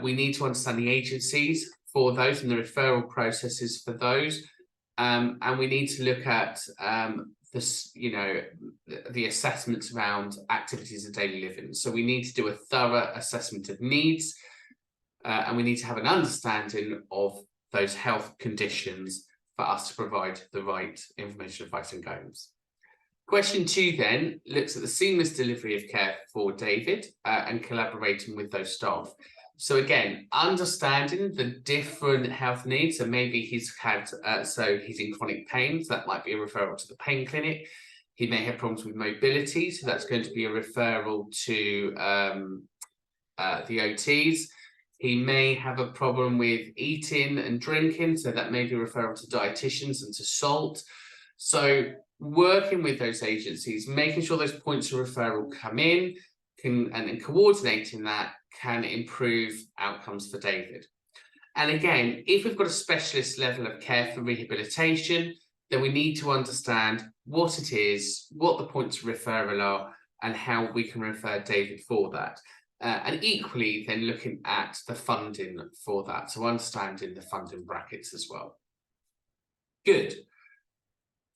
We need to understand the agencies for those and the referral processes for those. And we need to look at the assessments around activities of daily living. So we need to do a thorough assessment of needs, and we need to have an understanding of those health conditions for us to provide the right information, advice and guidance. Question 2 then looks at the seamless delivery of care for David and collaborating with those staff. So again, understanding the different health needs. So maybe he's had, he's in chronic pain, so that might be a referral to the pain clinic. He may have problems with mobility, so that's going to be a referral to the OTs. He may have a problem with eating and drinking, so that may be a referral to dietitians and to SALT. So working with those agencies, making sure those points of referral come in, and coordinating that can improve outcomes for David. And again, if we've got a specialist level of care for rehabilitation, then we need to understand what it is, what the points of referral are, and how we can refer David for that. And equally, then looking at the funding for that, so understanding the funding brackets as well. Good.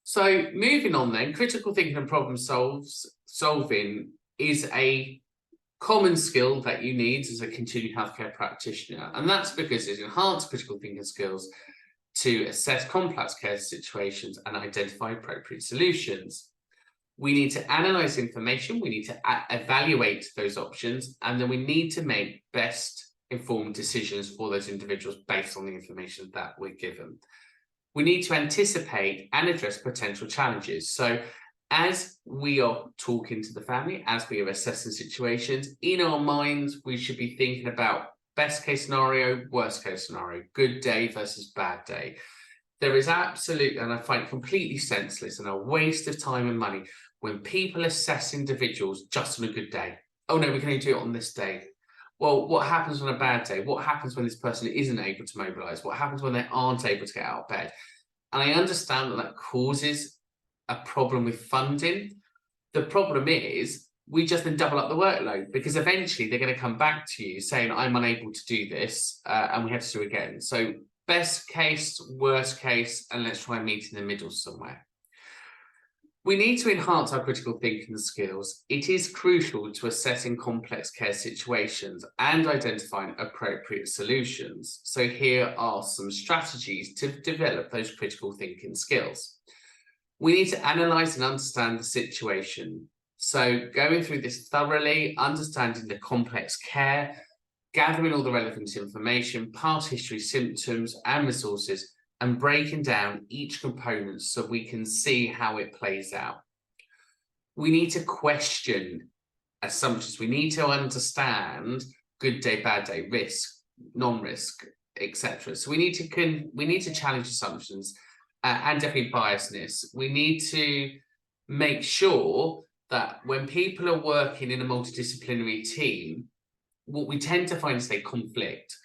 So moving on then, critical thinking and problem solving is a common skill that you need as a continuing healthcare practitioner. And that's because it enhances critical thinking skills to assess complex care situations and identify appropriate solutions. We need to analyze information, we need to evaluate those options, and then we need to make best informed decisions for those individuals based on the information that we're given. We need to anticipate and address potential challenges. So as we are talking to the family, as we are assessing situations, in our minds, we should be thinking about best case scenario, worst case scenario, good day versus bad day. There is absolutely, and I find completely senseless and a waste of time and money when people assess individuals just on a good day. Oh no, we can only do it on this day. Well, what happens on a bad day? What happens when this person isn't able to mobilize? What happens when they aren't able to get out of bed? And I understand that that causes a problem with funding. The problem is we just then double up the workload, because eventually they're going to come back to you saying, I'm unable to do this, and we have to do it again. So best case, worst case, and let's try and meet in the middle somewhere. We need to enhance our critical thinking skills. It is crucial to assessing complex care situations and identifying appropriate solutions. So here are some strategies to develop those critical thinking skills. We need to analyse and understand the situation. So going through this thoroughly, understanding the complex care, gathering all the relevant information, past history, symptoms and resources, and breaking down each component so we can see how it plays out. We need to question assumptions. We need to understand good day, bad day, risk, non-risk, etc. So we need to challenge assumptions and definitely biasness. We need to make sure that when people are working in a multidisciplinary team, what we tend to find is they conflict.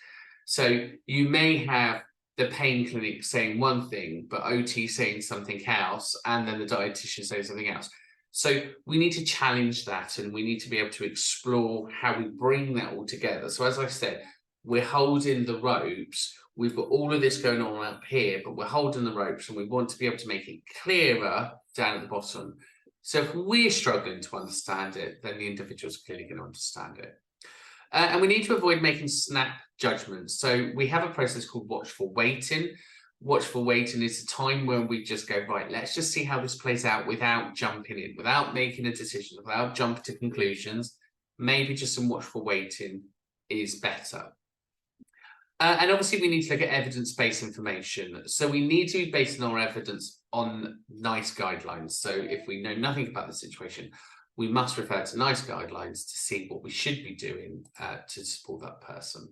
So you may have the pain clinic saying one thing, but OT saying something else, and then the dietitian saying something else. So we need to challenge that, and we need to be able to explore how we bring that all together. So as I said, we're holding the ropes. We've got all of this going on up here, but we're holding the ropes, and we want to be able to make it clearer down at the bottom. So if we're struggling to understand it, then the individual's clearly going to understand it. And we need to avoid making snap judgments. So we have a process called watchful waiting. Watchful waiting is a time when we just go, right, let's just see how this plays out without jumping in, without making a decision, without jumping to conclusions. Maybe just some watchful waiting is better. And obviously we need to look at evidence-based information. So we need to be basing our evidence on NICE guidelines. So if we know nothing about the situation, we must refer to NICE guidelines to see what we should be doing to support that person.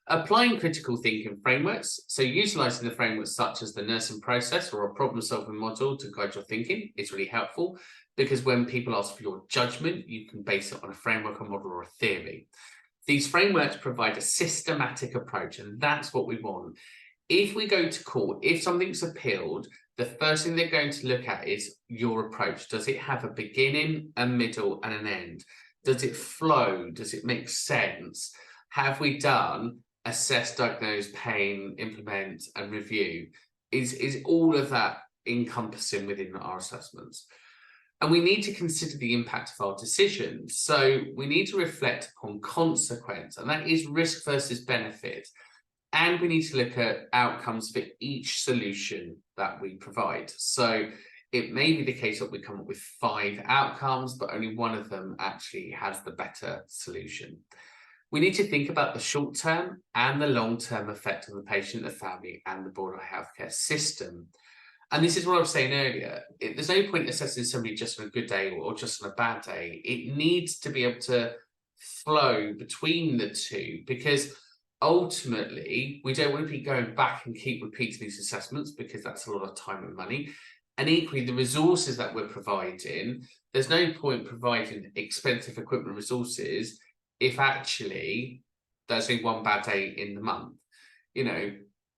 Applying critical thinking frameworks, so utilising the frameworks such as the nursing process or a problem-solving model to guide your thinking is really helpful, because when people ask for your judgment, you can base it on a framework, a model, or a theory. These frameworks provide a systematic approach, and that's what we want. If we go to court, if something's appealed, the first thing they're going to look at is your approach. Does it have a beginning, a middle, and an end? Does it flow? Does it make sense? Have we done assess, diagnose, pain, implement, and review? Is all of that encompassing within our assessments? And we need to consider the impact of our decisions. So we need to reflect upon consequence, and that is risk versus benefit. And we need to look at outcomes for each solution that we provide. So it may be the case that we come up with 5 outcomes, but only one of them actually has the better solution. We need to think about the short-term and the long-term effect on the patient, the family, and the broader healthcare system. And this is what I was saying earlier. There's no point assessing somebody just on a good day or just on a bad day. It needs to be able to flow between the two, because ultimately we don't want to be going back and keep repeating these assessments, because that's a lot of time and money. And equally, the resources that we're providing, there's no point providing expensive equipment resources if actually there's only one bad day in the month. You know,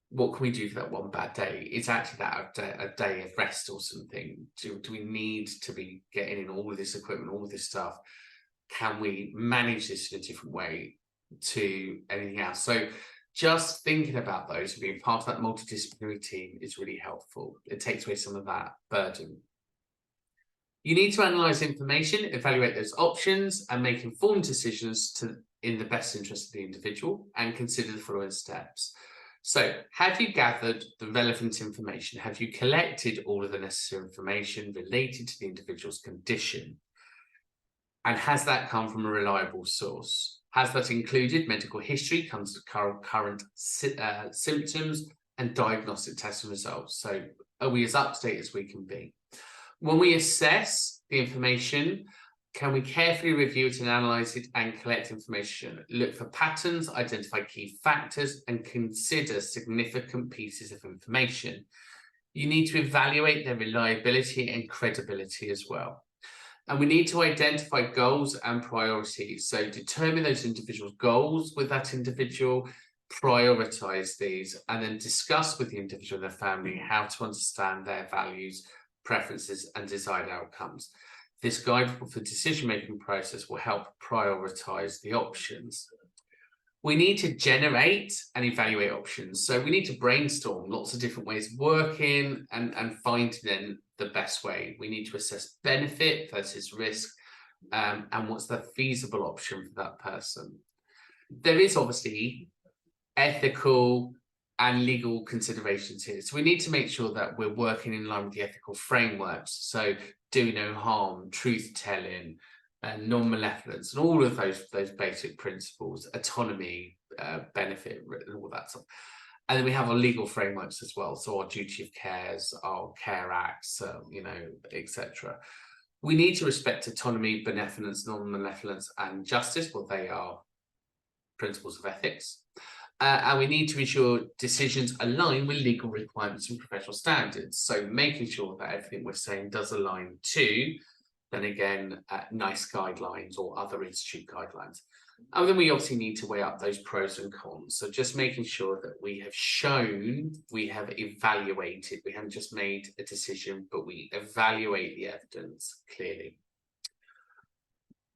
what can we do for that one bad day? It's actually that a day of rest or something. Do we need to be getting in all of this equipment, all of this stuff? Can we manage this in a different way to anything else? So just thinking about those and being part of that multidisciplinary team is really helpful. It takes away some of that burden. You need to analyse information, evaluate those options, and make informed decisions in the best interest of the individual, and consider the following steps. So, have you gathered the relevant information? Have you collected all of the necessary information related to the individual's condition? And has that come from a reliable source? Has that included medical history, current symptoms, and diagnostic testing results? So, are we as up to date as we can be? When we assess the information, can we carefully review it and analyse it and collect information? Look for patterns, identify key factors, and consider significant pieces of information. You need to evaluate their reliability and credibility as well. And we need to identify goals and priorities. So determine those individual goals with that individual, prioritise these, and then discuss with the individual and their family how to understand their values, preferences, and desired outcomes. This guide for the decision-making process will help prioritise the options. We need to generate and evaluate options. So we need to brainstorm lots of different ways of working and find then the best way. We need to assess benefit versus risk, and what's the feasible option for that person. There is obviously ethical and legal considerations here. So we need to make sure that we're working in line with the ethical frameworks. So do no harm, truth telling, and non-malevolence, and all of those basic principles, autonomy, benefit, and all that stuff. And then we have our legal frameworks as well. So our duty of cares, our care acts, etc. We need to respect autonomy, benevolence, non-malevolence, and justice. Well, they are principles of ethics. And we need to ensure decisions align with legal requirements and professional standards. So making sure that everything we're saying does align to, then again, NICE guidelines or other institute guidelines. And then we obviously need to weigh up those pros and cons. So just making sure that we have shown, we have evaluated, we haven't just made a decision, but we evaluate the evidence clearly.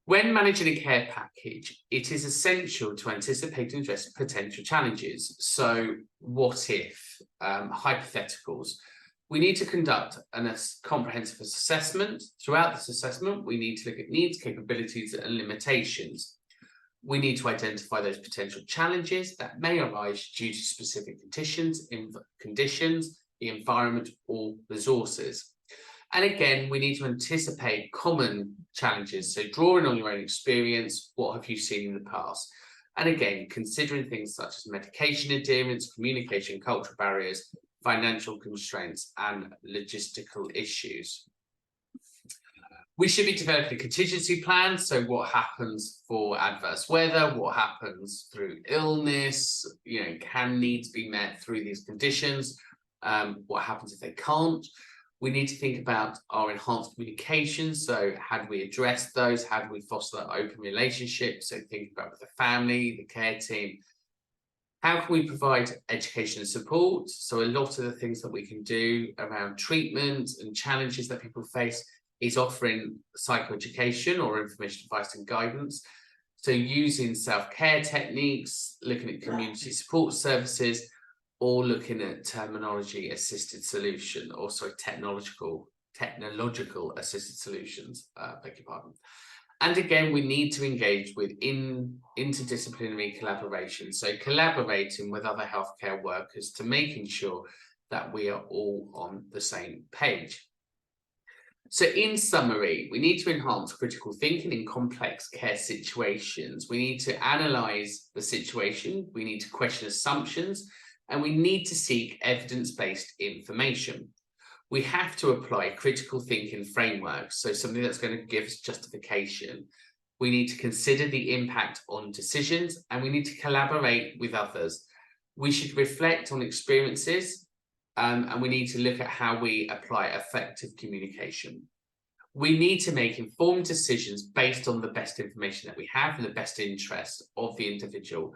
When managing a care package, it is essential to anticipate and address potential challenges. So what if, hypotheticals. We need to conduct a comprehensive assessment. Throughout this assessment, we need to look at needs, capabilities, and limitations. We need to identify those potential challenges that may arise due to specific conditions, the environment, or resources. And again, we need to anticipate common challenges. So drawing on your own experience, what have you seen in the past? And again, considering things such as medication adherence, communication, cultural barriers, financial constraints, and logistical issues. We should be developing a contingency plan. So what happens for adverse weather, what happens through illness, can needs be met through these conditions, what happens if they can't. We need to think about our enhanced communication. So how do we address those? How do we foster that open relationship? So think about with the family, the care team. How can we provide education and support? So a lot of the things that we can do around treatment and challenges that people face is offering psychoeducation or information, advice and guidance. So using self-care techniques, looking at community support services, or looking at technological assisted solutions. Beg your pardon. And again, we need to engage with interdisciplinary collaboration. So collaborating with other healthcare workers to making sure that we are all on the same page. So in summary, we need to enhance critical thinking in complex care situations. We need to analyze the situation. We need to question assumptions, and we need to seek evidence-based information. We have to apply critical thinking frameworks, so something that's going to give us justification. We need to consider the impact on decisions, and we need to collaborate with others. We should reflect on experiences, and we need to look at how we apply effective communication. We need to make informed decisions based on the best information that we have and the best interest of the individual.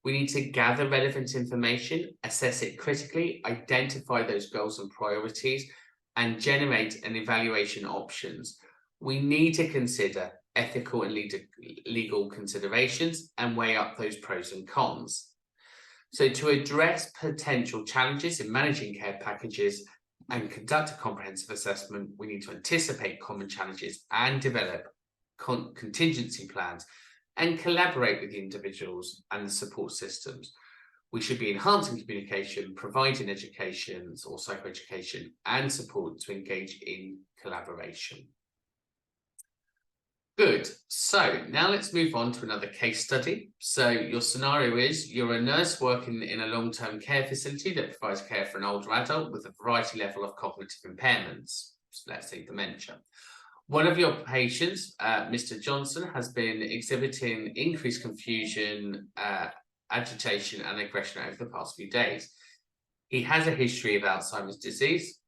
We need to gather relevant information, assess it critically, identify those goals and priorities, and generate an evaluation options. We need to consider ethical and legal considerations and weigh up those pros and cons. So to address potential challenges in managing care packages and conduct a comprehensive assessment, we need to anticipate common challenges and develop contingency plans and collaborate with the individuals and the support systems. We should be enhancing communication, providing education or psychoeducation and support to engage in collaboration. Good. So now let's move on to another case study. So your scenario is you're a nurse working in a long-term care facility that provides care for an older adult with a variety level of cognitive impairments, let's say dementia. One of your patients, Mr. Johnson, has been exhibiting increased confusion, agitation and aggression over the past few days. He has a history of Alzheimer's disease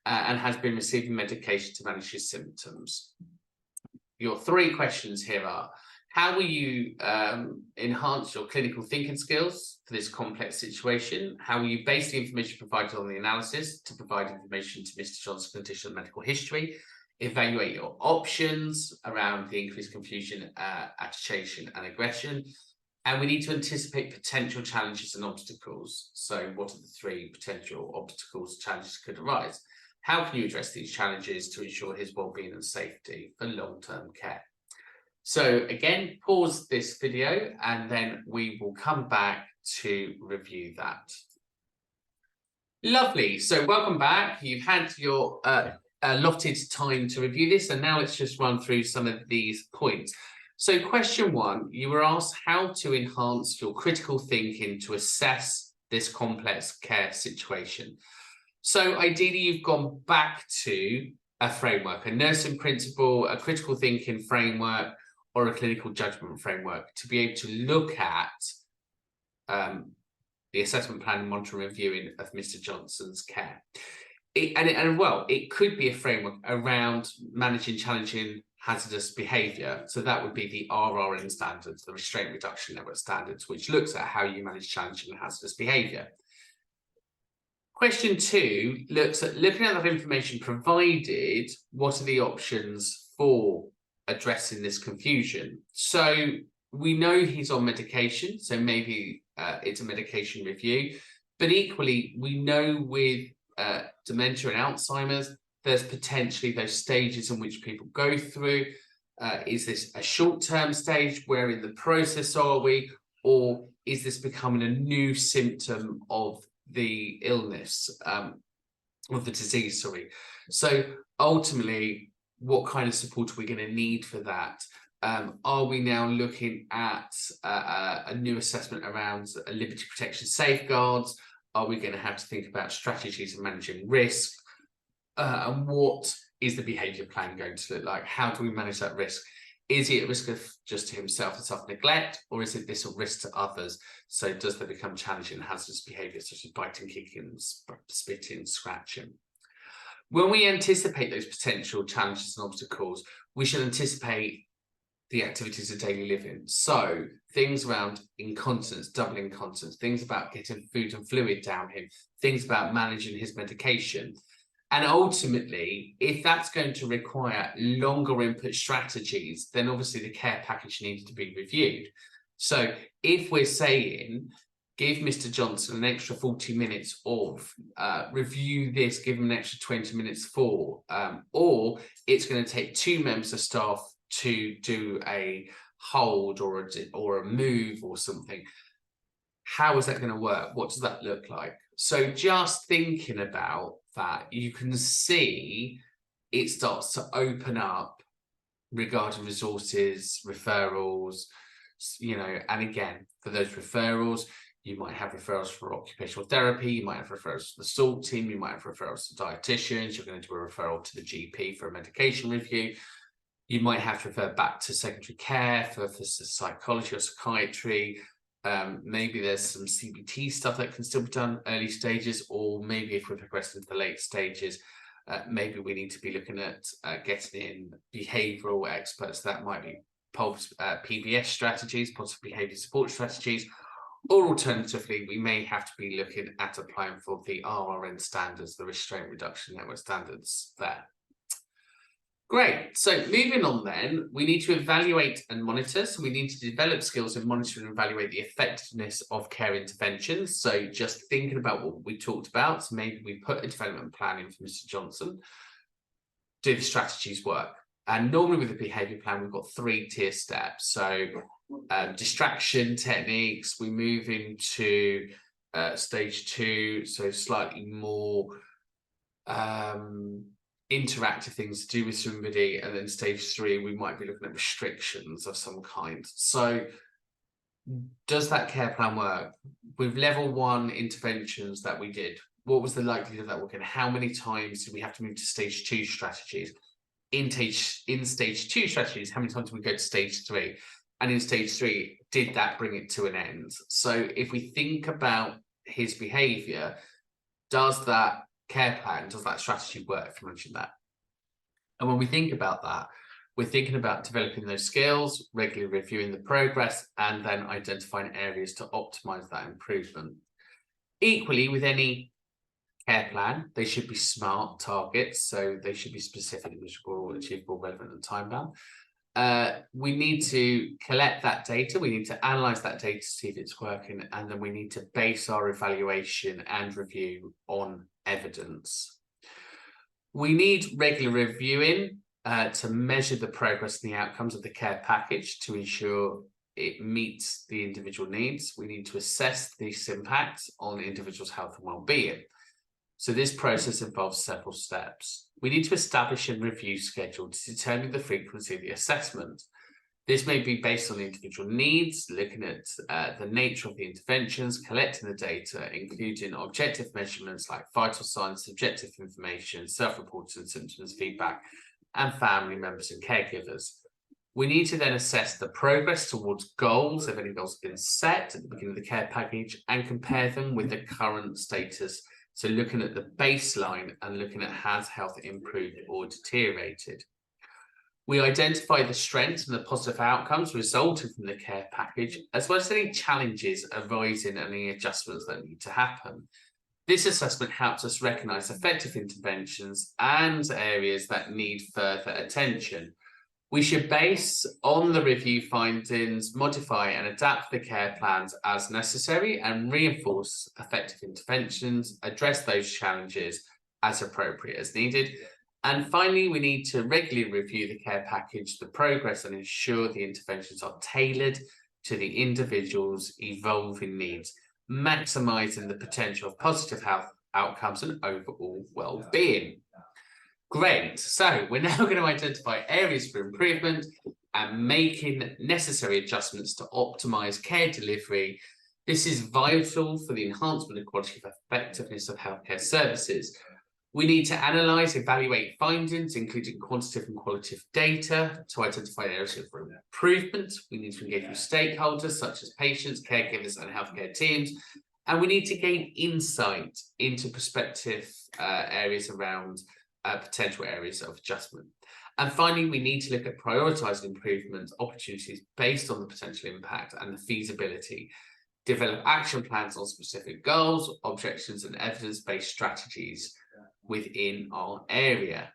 and has been receiving medication to manage his symptoms. Your three questions here are, how will you enhance your clinical thinking skills for this complex situation? How will you base the information provided on the analysis to provide information to Mr. Johnson's condition and medical history? Evaluate your options around the increased confusion, agitation and aggression, And we need to anticipate potential challenges and obstacles. So what are the 3 potential obstacles, challenges could arise? How can you address these challenges to ensure his well-being and safety for long-term care? So again, pause this video and then we will come back to review that. Lovely. So welcome back. You've had your allotted time to review this, and now let's just run through some of these points. So question 1, you were asked how to enhance your critical thinking to assess this complex care situation. So ideally, you've gone back to a framework, a nursing principle, a critical thinking framework, or a clinical judgment framework to be able to look at the assessment plan and monitoring reviewing of Mr. Johnson's care. It could be a framework around managing challenging hazardous behaviour. So that would be the RRN standards, the Restraint Reduction Network standards, which looks at how you manage challenging and hazardous behaviour. Question 2 looks at looking at that information provided, what are the options for addressing this confusion? So we know he's on medication, so maybe it's a medication review, but equally we know with dementia and Alzheimer's, there's potentially those stages in which people go through. Is this a short-term stage? Where in the process are we? Or is this becoming a new symptom of the illness, of the disease, sorry. So ultimately, what kind of support are we going to need for that? Are we now looking at a new assessment around liberty protection safeguards? Are we going to have to think about strategies of managing risk? And what is the behaviour plan going to look like? How do we manage that risk? Is he at risk of just to himself and self-neglect, or is it this a risk to others? So does there become challenging hazardous behaviour such as biting, kicking, spitting, scratching? When we anticipate those potential challenges and obstacles, we should anticipate the activities of daily living. So things around incontinence, double incontinence, things about getting food and fluid down him, things about managing his medication. And ultimately, if that's going to require longer input strategies, then obviously the care package needs to be reviewed. So if we're saying, give Mr. Johnson an extra 40 minutes of review this, give him an extra 20 minutes for, or it's going to take 2 members of staff to do a hold or a move or something. How is that going to work? What does that look like? So just thinking about that, you can see it starts to open up regarding resources, referrals, and again, for those referrals, you might have referrals for occupational therapy, you might have referrals to the SALT team, you might have referrals to dietitians, you're going to do a referral to the GP for a medication review. You might have to refer back to secondary care for psychology or psychiatry. Maybe there's some CBT stuff that can still be done early stages, or maybe if we're progressing to the late stages, maybe we need to be looking at getting in behavioural experts. That might be PBS strategies, positive behaviour support strategies, or alternatively, we may have to be looking at applying for the RRN standards, the Restraint Reduction Network standards there. Great. So moving on then, we need to evaluate and monitor. So we need to develop skills in monitoring and evaluate the effectiveness of care interventions. So just thinking about what we talked about, so maybe we put a development plan in for Mr. Johnson. Do the strategies work? And normally with a behaviour plan, we've got 3-tier steps. So distraction techniques, we move into stage 2, so slightly more interactive things to do with somebody, and then stage 3 we might be looking at restrictions of some kind. So does that care plan work? With level 1 interventions that we did, what was the likelihood that working? How many times did we have to move to stage 2 strategies? In stage 2 strategies, how many times did we go to stage 3? And in stage 3, did that bring it to an end? So if we think about his behaviour, does that care plan, does that strategy work for managing that? And when we think about that, we're thinking about developing those skills, regularly reviewing the progress, and then identifying areas to optimize that improvement. Equally, with any care plan, they should be SMART targets, so they should be specific, measurable, achievable, relevant, and time-bound. we need to collect that data, we need to analyze that data to see if it's working, and then we need to base our evaluation and review on evidence. We need regular reviewing to measure the progress and the outcomes of the care package to ensure it meets the individual needs. We need to assess this impact on the individual's health and well-being. So this process involves several steps. We need to establish a review schedule to determine the frequency of the assessment. This may be based on the individual needs, looking at the nature of the interventions, collecting the data, including objective measurements like vital signs, subjective information, self-reported symptoms, feedback, and family members and caregivers. We need to then assess the progress towards goals, if any goals have been set at the beginning of the care package, and compare them with the current status. So looking at the baseline and looking at has health improved or deteriorated. We identify the strengths and the positive outcomes resulting from the care package, as well as any challenges arising and any adjustments that need to happen. This assessment helps us recognise effective interventions and areas that need further attention. We should base on the review findings, modify and adapt the care plans as necessary, and reinforce effective interventions, address those challenges as appropriate as needed. And finally, we need to regularly review the care package, the progress, and ensure the interventions are tailored to the individual's evolving needs, maximising the potential of positive health outcomes and overall well-being. Great. So we're now going to identify areas for improvement and making necessary adjustments to optimise care delivery. This is vital for the enhancement of quality and effectiveness of healthcare services. We need to analyse, evaluate findings, including quantitative and qualitative data, to identify areas for improvement. We need to engage with stakeholders such as patients, caregivers, and healthcare teams. And we need to gain insight into prospective areas around potential areas of adjustment. And finally, we need to look at prioritising improvement opportunities based on the potential impact and the feasibility, develop action plans on specific goals, objections, and evidence-based strategies within our area.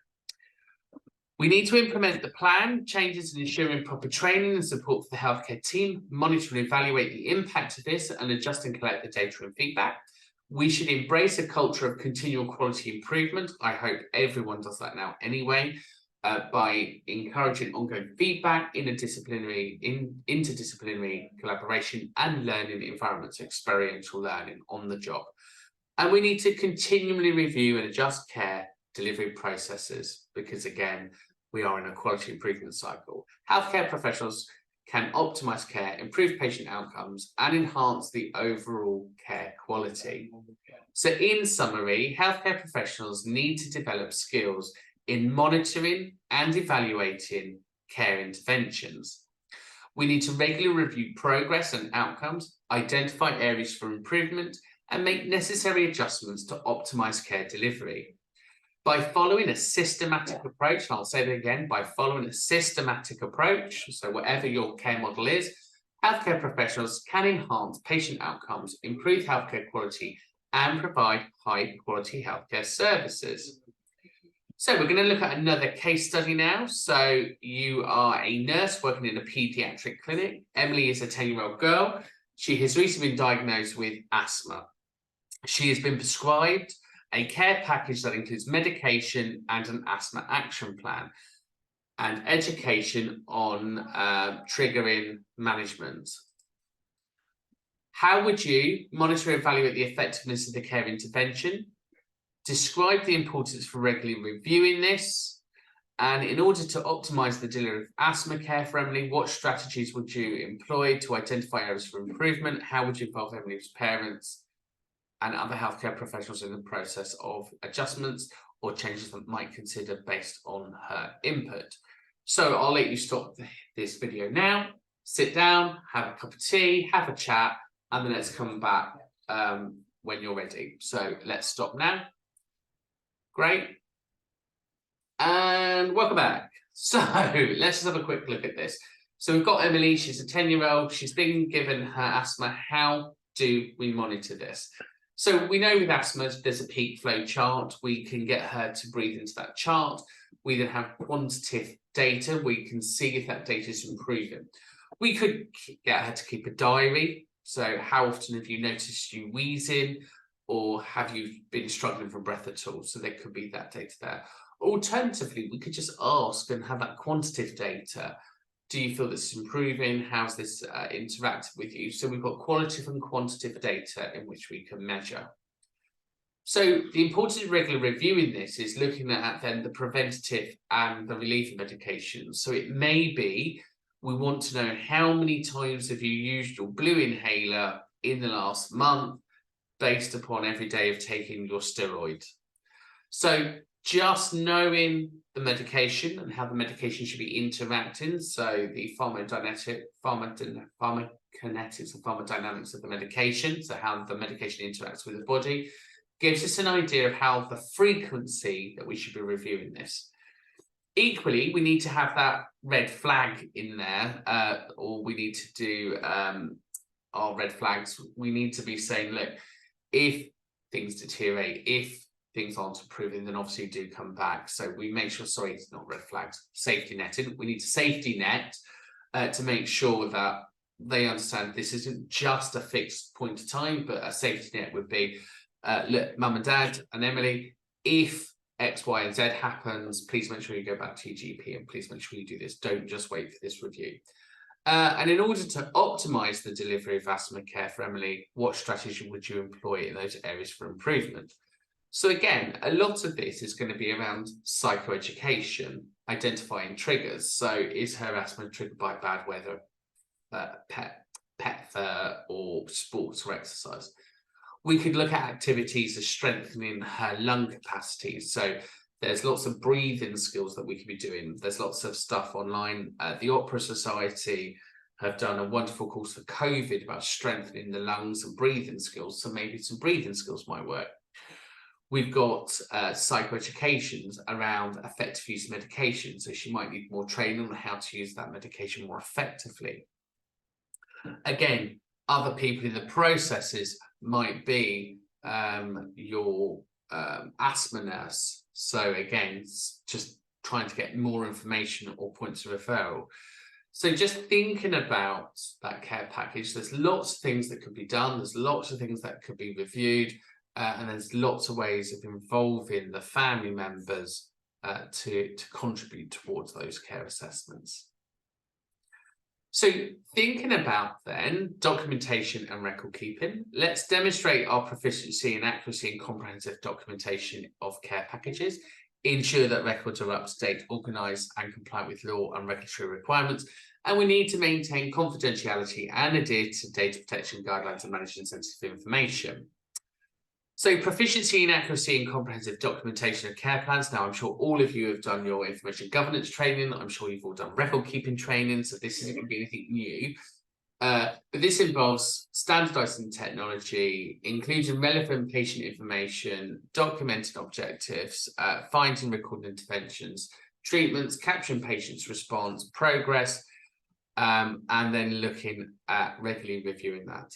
We need to implement the plan, changes in ensuring proper training and support for the healthcare team, monitor and evaluate the impact of this, and adjust and collect the data and feedback. We should embrace a culture of continual quality improvement. I hope everyone does that now anyway, by encouraging ongoing feedback in a interdisciplinary collaboration and learning environments, experiential learning on the job. And we need to continually review and adjust care delivery processes because, again, we are in a quality improvement cycle. Healthcare professionals can optimise care, improve patient outcomes, and enhance the overall care quality. So in summary, healthcare professionals need to develop skills in monitoring and evaluating care interventions. We need to regularly review progress and outcomes, identify areas for improvement, and make necessary adjustments to optimise care delivery. By following a systematic approach, and I'll say that again, by following a systematic approach, so whatever your care model is, healthcare professionals can enhance patient outcomes, improve healthcare quality, and provide high-quality healthcare services. So we're going to look at another case study now. So you are a nurse working in a paediatric clinic. Emily is a 10-year-old girl. She has recently been diagnosed with asthma. She has been prescribed a care package that includes medication and an asthma action plan and education on triggering management. How would you monitor and evaluate the effectiveness of the care intervention? Describe the importance for regularly reviewing this. And in order to optimise the delivery of asthma care for Emily, what strategies would you employ to identify areas for improvement? How would you involve Emily's parents and other healthcare professionals in the process of adjustments or changes that might consider based on her input? So I'll let you stop this video now, sit down, have a cup of tea, have a chat, and then let's come back when you're ready. So let's stop now. Great. And welcome back. So let's just have a quick look at this. So we've got Emily, she's a 10-year-old, she's been given her asthma. How do we monitor this? So we know with asthma, there's a peak flow chart. We can get her to breathe into that chart. We then have quantitative data. We can see if that data is improving. We could get her to keep a diary. So how often have you noticed you wheezing, or have you been struggling for breath at all? So there could be that data there. Alternatively, we could just ask and have that quantitative data. Do you feel this is improving? How's this interacted with you? So we've got qualitative and quantitative data in which we can measure. So the importance of regular reviewing this is looking at then the preventative and the relief medications. So it may be we want to know how many times have you used your blue inhaler in the last month based upon every day of taking your steroid. So just knowing the medication and how the medication should be interacting, so the pharmacokinetics and pharmacodynamics of the medication, so how the medication interacts with the body, gives us an idea of how the frequency that we should be reviewing this. Equally, we need to have that red flag in there, or we need to do our red flags. We need to be saying, look, if things deteriorate, if things aren't improving, then obviously do come back. So we make sure, sorry, it's not red flags, safety netted. We need to safety net to make sure that they understand this isn't just a fixed point of time, but a safety net would be, look, mum and dad and Emily, if X, Y, and Z happens, please make sure you go back to your GP and please make sure you do this. Don't just wait for this review. And in order to optimize the delivery of asthma care for Emily, what strategy would you employ in those areas for improvement? So again, a lot of this is going to be around psychoeducation, identifying triggers. So is her asthma triggered by bad weather, pet fur, or sports or exercise? We could look at activities of strengthening her lung capacity. So there's lots of breathing skills that we could be doing. There's lots of stuff online. The Opera Society have done a wonderful course for COVID about strengthening the lungs and breathing skills. So maybe some breathing skills might work. We've got psychoeducations around effective use of medication. So she might need more training on how to use that medication more effectively. Again, other people in the processes might be your asthma nurse. So again, just trying to get more information or points of referral. So just thinking about that care package, there's lots of things that could be done. There's lots of things that could be reviewed. And there's lots of ways of involving the family members to contribute towards those care assessments. So thinking about then documentation and record keeping, let's demonstrate our proficiency and accuracy in comprehensive documentation of care packages, ensure that records are up to date, organised and compliant with law and regulatory requirements, and we need to maintain confidentiality and adhere to data protection guidelines and managing sensitive information. So proficiency and accuracy in comprehensive documentation of care plans. Now, I'm sure all of you have done your information governance training. I'm sure you've all done record keeping training, so this isn't going to be anything new. But this involves standardizing technology, including relevant patient information, documenting objectives, finding recorded interventions, treatments, capturing patients' response, progress, and then looking at regularly reviewing that.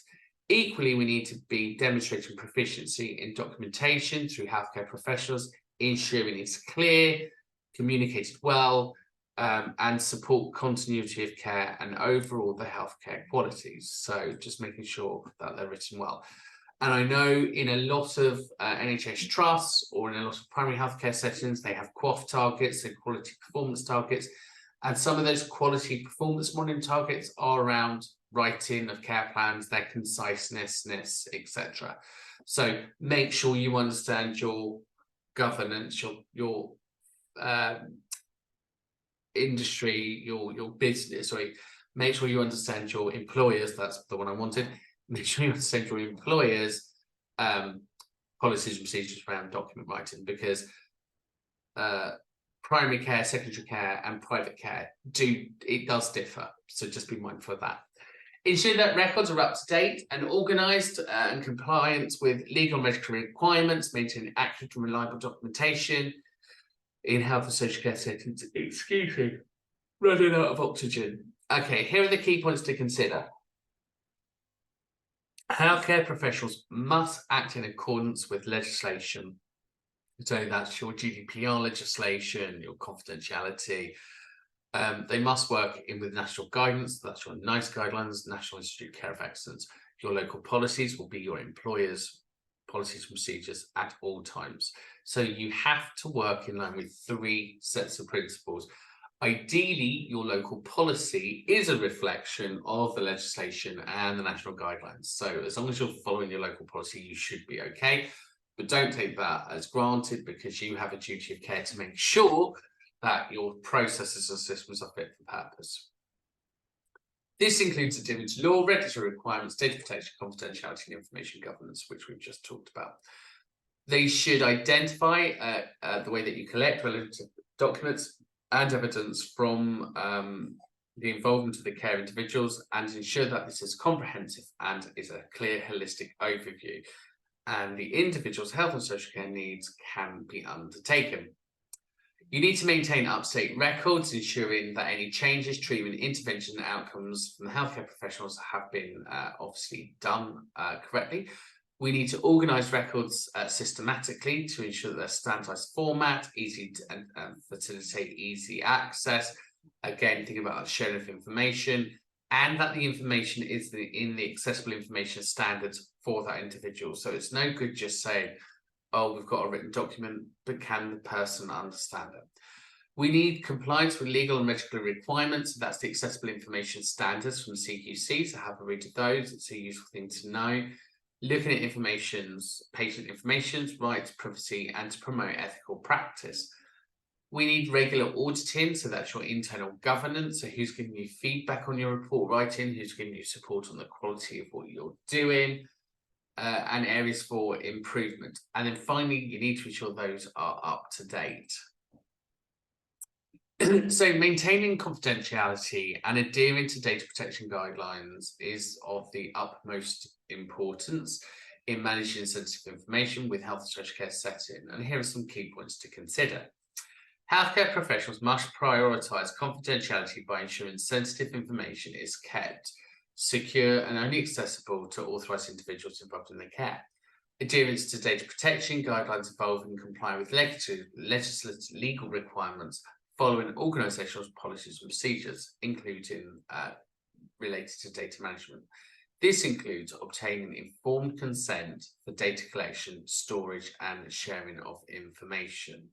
Equally, we need to be demonstrating proficiency in documentation through healthcare professionals, ensuring it's clear, communicated well, and support continuity of care and overall the healthcare qualities. So just making sure that they're written well. And I know in a lot of NHS trusts or in a lot of primary healthcare settings, they have QoF targets and quality performance targets. And some of those quality performance monitoring targets are around writing of care plans, their conciseness, etc. So make sure you understand your governance, your industry, your business. Sorry, make sure you understand your employers. That's the one I wanted. Make sure you understand your employers' policies and procedures around document writing, because primary care, secondary care, and private care does differ. So just be mindful of that. Ensure that records are up to date and organised and compliant with legal and regulatory requirements, maintaining accurate and reliable documentation in health and social care settings. Excuse me, running out of oxygen. Okay, here are the key points to consider. Healthcare professionals must act in accordance with legislation. So that's your GDPR legislation, your confidentiality. They must work in with national guidance. That's your NICE guidelines, National Institute of Care of Excellence. Your local policies will be your employer's policies and procedures at all times. So you have to work in line with 3 sets of principles. Ideally, your local policy is a reflection of the legislation and the national guidelines. So as long as you're following your local policy, you should be okay. But don't take that as granted, because you have a duty of care to make sure that your processes and systems are fit for purpose. This includes adhering to law, regulatory requirements, data protection, confidentiality, and information governance, which we've just talked about. They should identify the way that you collect relative documents and evidence from the involvement of the care individuals, and ensure that this is comprehensive and is a clear, holistic overview, and the individual's health and social care needs can be undertaken. You need to maintain up-to-date records, ensuring that any changes, treatment, intervention, and outcomes from the healthcare professionals have been obviously done correctly. We need to organise records systematically to ensure that they're standardised format, easy to facilitate easy access. Again, thinking about sharing of information, and that the information is in the accessible information standards for that individual. So it's no good just saying, oh, we've got a written document, but can the person understand it? We need compliance with legal and regulatory requirements. That's the accessible information standards from CQC, so have a read of those. It's a useful thing to know. Looking at patient information, rights, privacy, and to promote ethical practice. We need regular auditing, so that's your internal governance. So who's giving you feedback on your report writing, who's giving you support on the quality of what you're doing, and areas for improvement. And then finally, you need to ensure those are up to date. So maintaining confidentiality and adhering to data protection guidelines is of the utmost importance in managing sensitive information with health and social care setting. And here are some key points to consider. Healthcare professionals must prioritise confidentiality by ensuring sensitive information is kept secure and only accessible to authorised individuals involved in the care. Adherence to data protection guidelines involve and comply with legislative legal requirements following organisational policies and procedures, including related to data management. This includes obtaining informed consent for data collection, storage, and sharing of information.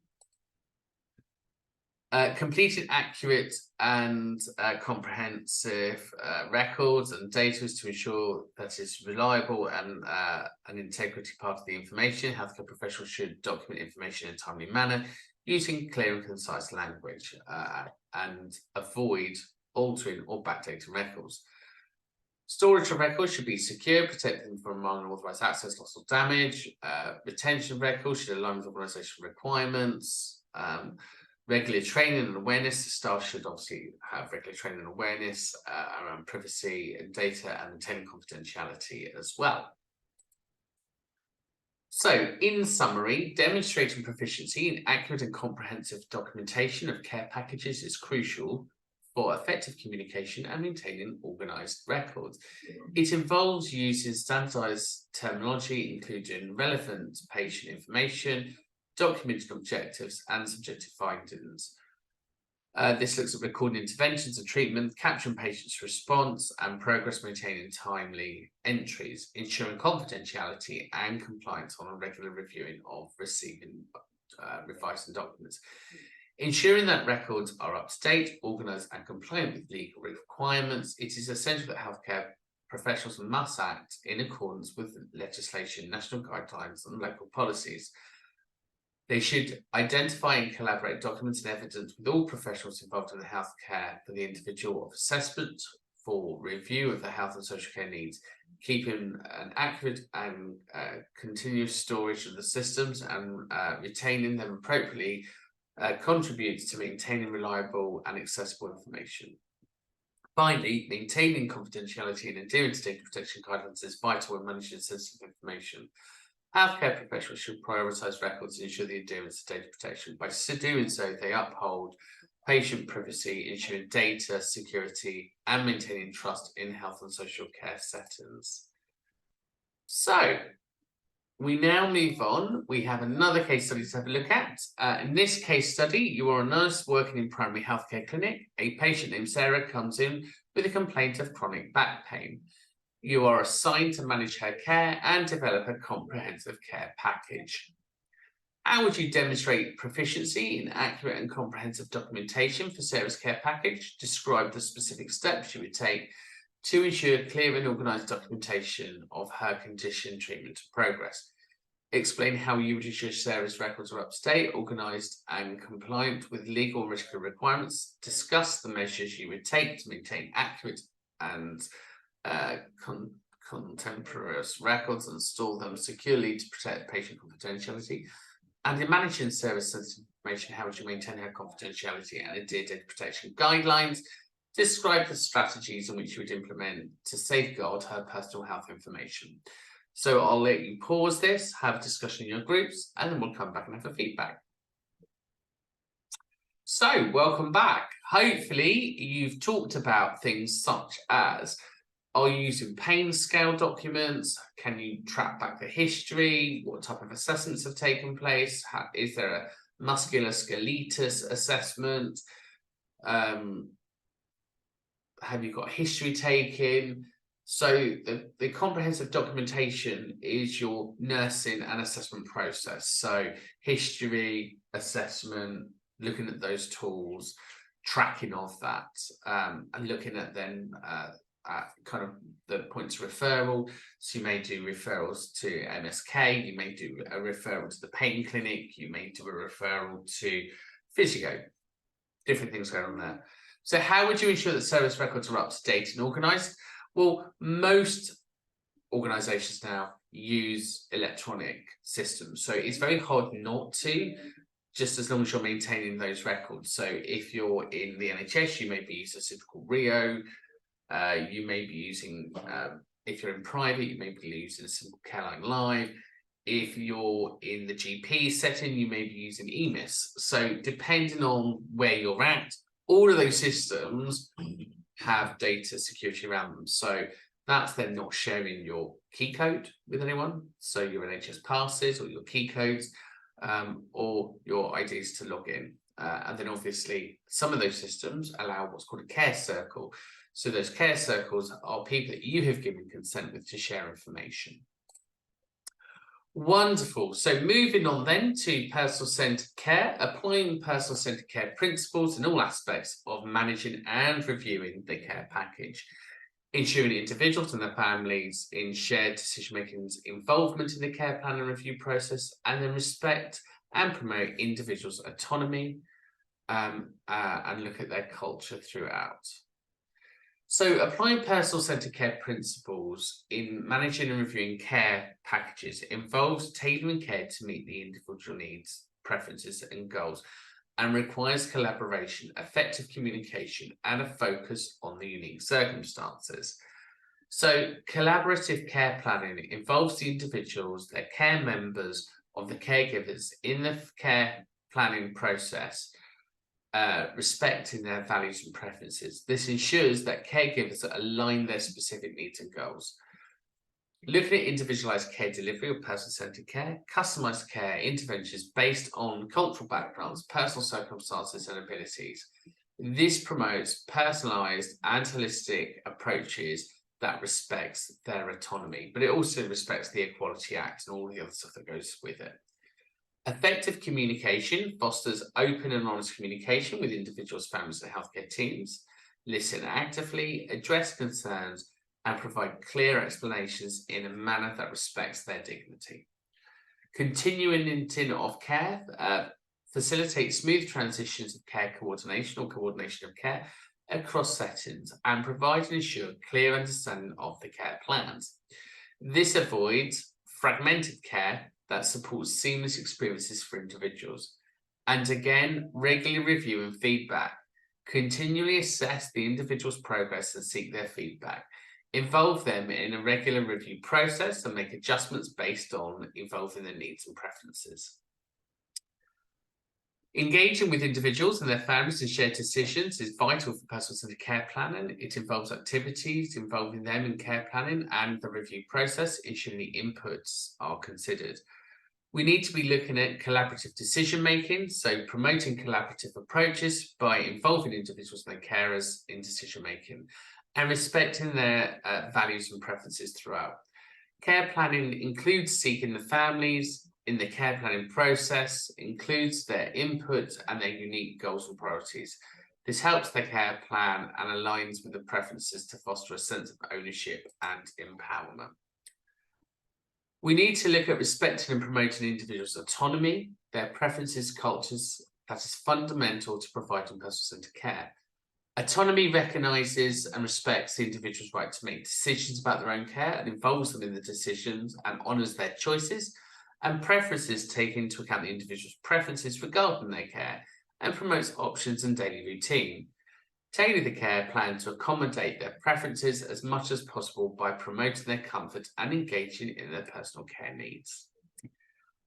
Completing accurate and comprehensive records and data to ensure that it's reliable and an integrity part of the information. Healthcare professionals should document information in a timely manner using clear and concise language and avoid altering or backdating records. Storage of records should be secure, protect them from unauthorized access, loss, or damage. Retention of records should align with organizational requirements. Regular training and awareness. The staff should obviously have regular training and awareness around privacy and data and maintaining confidentiality as well. So, in summary, demonstrating proficiency in accurate and comprehensive documentation of care packages is crucial for effective communication and maintaining organised records. It involves using standardised terminology, including relevant patient information, documented objectives, and subjective findings. This looks at recording interventions and treatment, capturing patients' response and progress, maintaining timely entries, ensuring confidentiality and compliance on a regular reviewing of receiving revising documents. Ensuring that records are up to date, organised, and compliant with legal requirements. It is essential that healthcare professionals must act in accordance with legislation, national guidelines, and local policies. They should identify and collaborate documents and evidence with all professionals involved in the healthcare for the individual of assessment for review of the health and social care needs, keeping an accurate and continuous storage of the systems and retaining them appropriately contributes to maintaining reliable and accessible information. Finally, maintaining confidentiality and adhering to data protection guidelines is vital when managing sensitive information. Healthcare professionals should prioritise records and ensure the adherence to data protection. By doing so, they uphold patient privacy, ensuring data security, and maintaining trust in health and social care settings. So we now move on. We have another case study to have a look at. In this case study, you are a nurse working in primary healthcare clinic. A patient named Sarah comes in with a complaint of chronic back pain. You are assigned to manage her care and develop a comprehensive care package. How would you demonstrate proficiency in accurate and comprehensive documentation for Sarah's care package? Describe the specific steps you would take to ensure clear and organised documentation of her condition, treatment and progress. Explain how you would ensure Sarah's records are up to date, organised and compliant with legal and medical requirements. Discuss the measures you would take to maintain accurate and contemporaneous records and store them securely to protect patient confidentiality. And in managing service sensitive information, how would you maintain her confidentiality and adhere to data protection guidelines? Describe the strategies in which you would implement to safeguard her personal health information. So I'll let you pause this, have a discussion in your groups, and then we'll come back and have a feedback. So welcome back. Hopefully you've talked about things such as, are you using pain scale documents? Can you track back the history? What type of assessments have taken place? Is there a musculoskeletal assessment? Have you got history taken? So the comprehensive documentation is your nursing and assessment process. So history, assessment, looking at those tools, tracking of that, and looking at then kind of the points of referral. So you may do referrals to MSK, you may do a referral to the pain clinic, you may do a referral to physio, different things going on there. So how would you ensure that service records are up to date and organised? Well, most organisations now use electronic systems, so it's very hard not to, just as long as you're maintaining those records. So if you're in the NHS, you may be using a system called Rio. You may be using, if you're in private, you may be using a simple Careline Live. If you're in the GP setting, you may be using EMIS. So depending on where you're at, all of those systems have data security around them. So that's then not sharing your key code with anyone. So your NHS passes or your key codes or your IDs to log in. And then obviously some of those systems allow what's called a care circle. So those care circles are people that you have given consent with to share information. Wonderful. So moving on then to personal-centred care, applying personal-centred care principles in all aspects of managing and reviewing the care package, ensuring individuals and their families in shared decision-making involvement in the care plan and review process, and then respect and promote individuals' autonomy and look at their culture throughout. So applying personal-centred care principles in managing and reviewing care packages involves tailoring care to meet the individual needs, preferences and goals, and requires collaboration, effective communication, and a focus on the unique circumstances. So collaborative care planning involves the individuals, their care members, of the caregivers in the care planning process, respecting their values and preferences. This ensures that caregivers align their specific needs and goals. Looking at individualized care delivery or person-centered care, customized care interventions based on cultural backgrounds, personal circumstances and abilities. This promotes personalized and holistic approaches that respects their autonomy, but it also respects the Equality Act and all the other stuff that goes with it. Effective communication fosters open and honest communication with individuals, families, and healthcare teams. Listen actively, address concerns, and provide clear explanations in a manner that respects their dignity. Continuing of care facilitates smooth transitions of care coordination or coordination of care across settings and provide and ensure clear understanding of the care plans. This avoids fragmented care that supports seamless experiences for individuals. And again, regularly review and feedback. Continually assess the individual's progress and seek their feedback. Involve them in a regular review process and make adjustments based on evolving their needs and preferences. Engaging with individuals and their families in shared decisions is vital for person-centered care planning. It involves activities involving them in care planning and the review process, ensuring the inputs are considered. We need to be looking at collaborative decision-making, so promoting collaborative approaches by involving individuals and their carers in decision-making and respecting their values and preferences throughout. Care planning includes seeking the families in the care planning process, includes their input and their unique goals and priorities. This helps their care plan and aligns with the preferences to foster a sense of ownership and empowerment. We need to look at respecting and promoting individuals' autonomy, their preferences, cultures. That is fundamental to providing person-centered care. Autonomy recognises and respects the individual's right to make decisions about their own care and involves them in the decisions and honours their choices, and preferences take into account the individual's preferences regarding their care and promotes options and daily routine. Tailor the care plan to accommodate their preferences as much as possible by promoting their comfort and engaging in their personal care needs.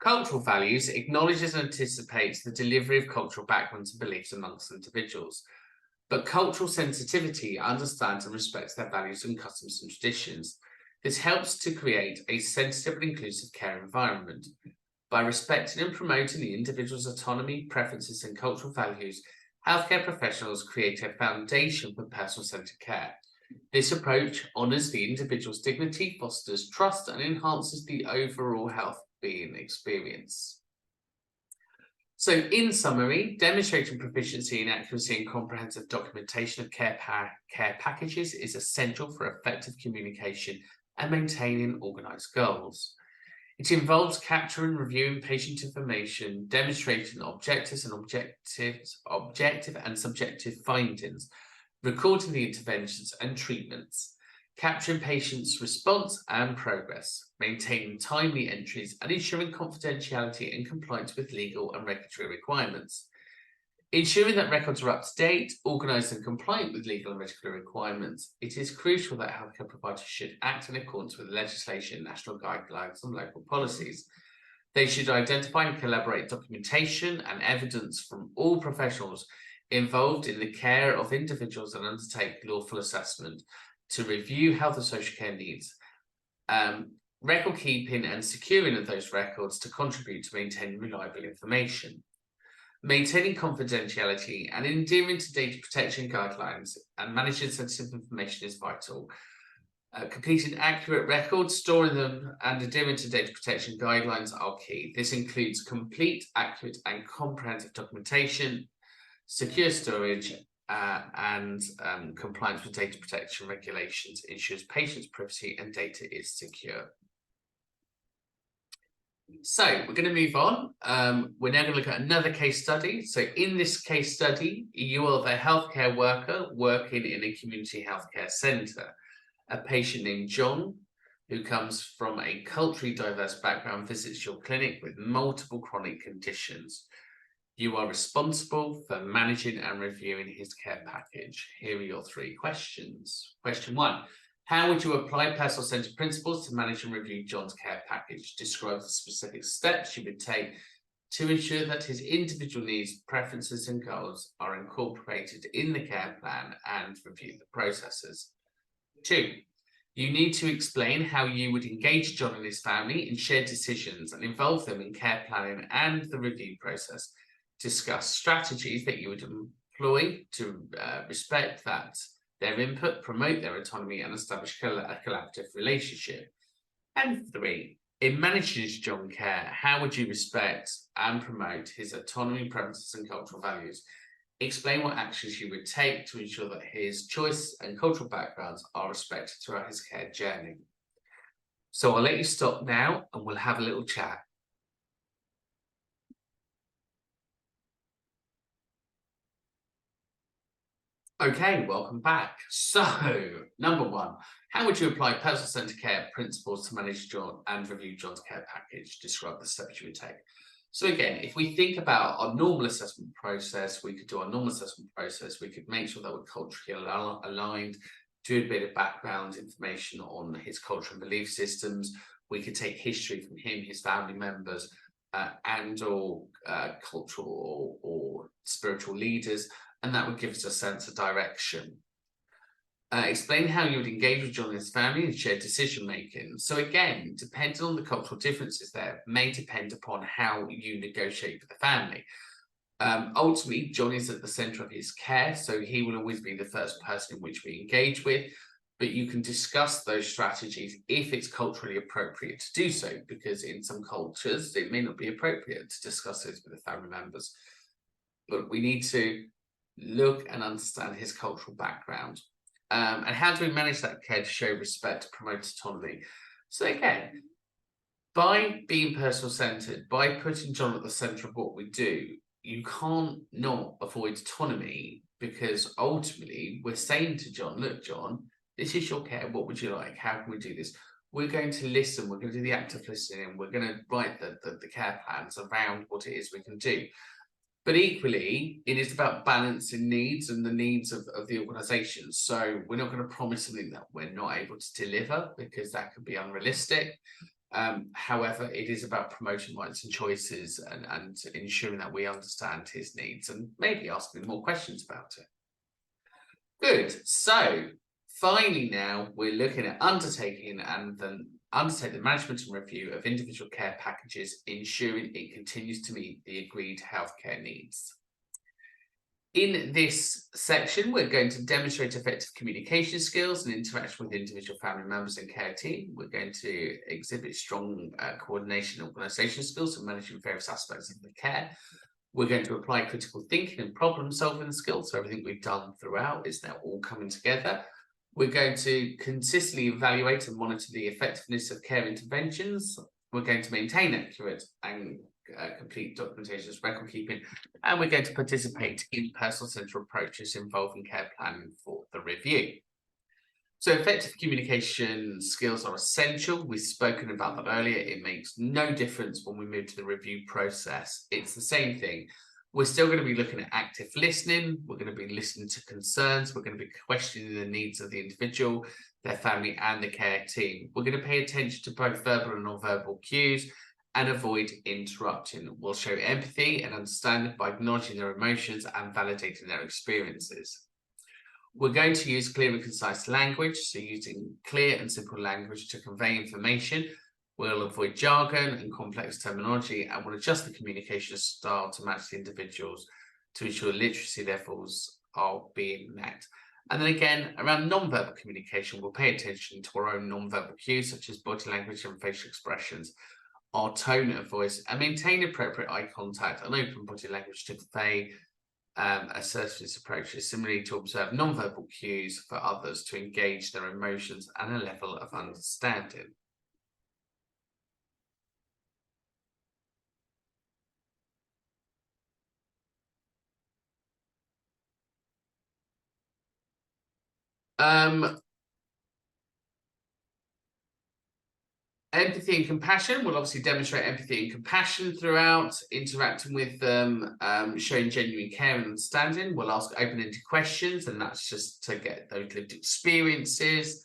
Cultural values acknowledges and anticipates the delivery of cultural backgrounds and beliefs amongst individuals. But cultural sensitivity understands and respects their values and customs and traditions. This helps to create a sensitive and inclusive care environment. By respecting and promoting the individual's autonomy, preferences, and cultural values, healthcare professionals create a foundation for person-centered care. This approach honours the individual's dignity, fosters trust, and enhances the overall health-being experience. So, in summary, demonstrating proficiency in accuracy and comprehensive documentation of care packages is essential for effective communication and maintaining organised goals. It involves capturing and reviewing patient information, demonstrating objective and subjective findings, recording the interventions and treatments, capturing patients' response and progress, maintaining timely entries, and ensuring confidentiality and compliance with legal and regulatory requirements. Ensuring that records are up to date, organised and compliant with legal and regulatory requirements, it is crucial that healthcare providers should act in accordance with legislation, national guidelines and local policies. They should identify and collaborate documentation and evidence from all professionals involved in the care of individuals and undertake lawful assessment to review health and social care needs, record keeping and securing of those records to contribute to maintaining reliable information. Maintaining confidentiality and adhering to data protection guidelines and managing sensitive information is vital. Completing accurate records, storing them, and adhering to data protection guidelines are key. This includes complete, accurate, and comprehensive documentation, secure storage, and compliance with data protection regulations ensures patients' privacy and data is secure. So we're going to move on. We're now going to look at another case study. So in this case study, you are the healthcare worker working in a community healthcare centre. A patient named John, who comes from a culturally diverse background, visits your clinic with multiple chronic conditions. You are responsible for managing and reviewing his care package. Here are your 3 questions. Question 1. How would you apply personal-centered principles to manage and review John's care package? Describe the specific steps you would take to ensure that his individual needs, preferences, and goals are incorporated in the care plan and review the processes. 2. You need to explain how you would engage John and his family in shared decisions and involve them in care planning and the review process. Discuss strategies that you would employ to respect their input, promote their autonomy, and establish a collaborative relationship. And 3, in managing John care, how would you respect and promote his autonomy, preferences, and cultural values? Explain what actions you would take to ensure that his choice and cultural backgrounds are respected throughout his care journey. So I'll let you stop now and we'll have a little chat. Okay, welcome back. So, number 1, how would you apply person-centered care principles to manage John and review John's care package? Describe the steps you would take. So again, if we think about our normal assessment process, we could do our normal assessment process. We could make sure that we're culturally aligned, do a bit of background information on his culture and belief systems. We could take history from him, his family members. and or cultural or spiritual leaders, and that would give us a sense of direction. Explain how you would engage with John and his family and share decision making. So again, depending on the cultural differences there, may depend upon how you negotiate with the family. Ultimately, John is at the centre of his care, so he will always be the first person in which we engage with. But you can discuss those strategies if it's culturally appropriate to do so, because in some cultures it may not be appropriate to discuss this with the family members. But we need to look and understand his cultural background. And how do we manage that care to show respect, to promote autonomy? So again, by being personal centered, by putting John at the center of what we do, you can't not avoid autonomy, because ultimately we're saying to John, look, John, this is your care. What would you like? How can we do this? We're going to listen. We're going to do the active listening. We're going to write the care plans around what it is we can do. But equally, it is about balancing needs and the needs of the organisation. So we're not going to promise something that we're not able to deliver, because that could be unrealistic. However, it is about promoting rights and choices and ensuring that we understand his needs and maybe asking more questions about it. Good. So finally, now we're looking at undertaking the management and review of individual care packages, ensuring it continues to meet the agreed healthcare needs. In this section, we're going to demonstrate effective communication skills and interaction with individual family members and care team. We're going to exhibit strong coordination and organisation skills in managing various aspects of the care. We're going to apply critical thinking and problem solving skills. So everything we've done throughout is now all coming together. We're going to consistently evaluate and monitor the effectiveness of care interventions. We're going to maintain accurate and complete documentation as record keeping, and we're going to participate in personal central approaches involving care planning for the review. So effective communication skills are essential. We've spoken about that earlier. It makes no difference when we move to the review process. It's the same thing. We're still going to be looking at active listening. We're going to be listening to concerns. We're going to be questioning the needs of the individual, their family, and the care team. We're going to pay attention to both verbal and non-verbal cues and avoid interrupting. We'll show empathy and understanding by acknowledging their emotions and validating their experiences. We're going to use clear and concise language, so using clear and simple language to convey information. We'll avoid jargon and complex terminology, and we'll adjust the communication style to match the individuals to ensure literacy levels are being met. And then again, around non-verbal communication, we'll pay attention to our own non-verbal cues, such as body language and facial expressions, our tone of voice, and maintain appropriate eye contact and open body language to convey assertiveness approaches, similarly to observe non-verbal cues for others to engage their emotions and a level of understanding. Empathy and compassion. We'll obviously demonstrate empathy and compassion throughout, interacting with them, showing genuine care and understanding. We'll ask open-ended questions, and that's just to get those lived experiences.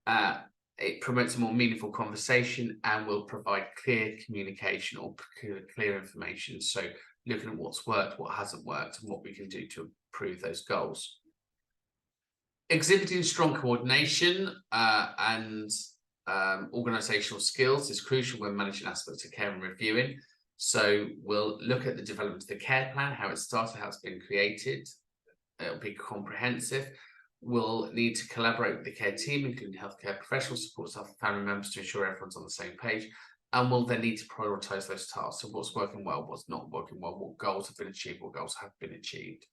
It promotes a more meaningful conversation, and will provide clear communication or clear information. So looking at what's worked, what hasn't worked, and what we can do to improve those goals. Exhibiting strong coordination and organizational skills is crucial when managing aspects of care and reviewing. So we'll look at the development of the care plan, how it started, how it's been created. It'll be comprehensive. We'll need to collaborate with the care team, including healthcare professionals, support staff, and family members, to ensure everyone's on the same page. And we'll then need to prioritize those tasks. So what's working well, what's not working well, what goals have been achieved, what goals have been achieved.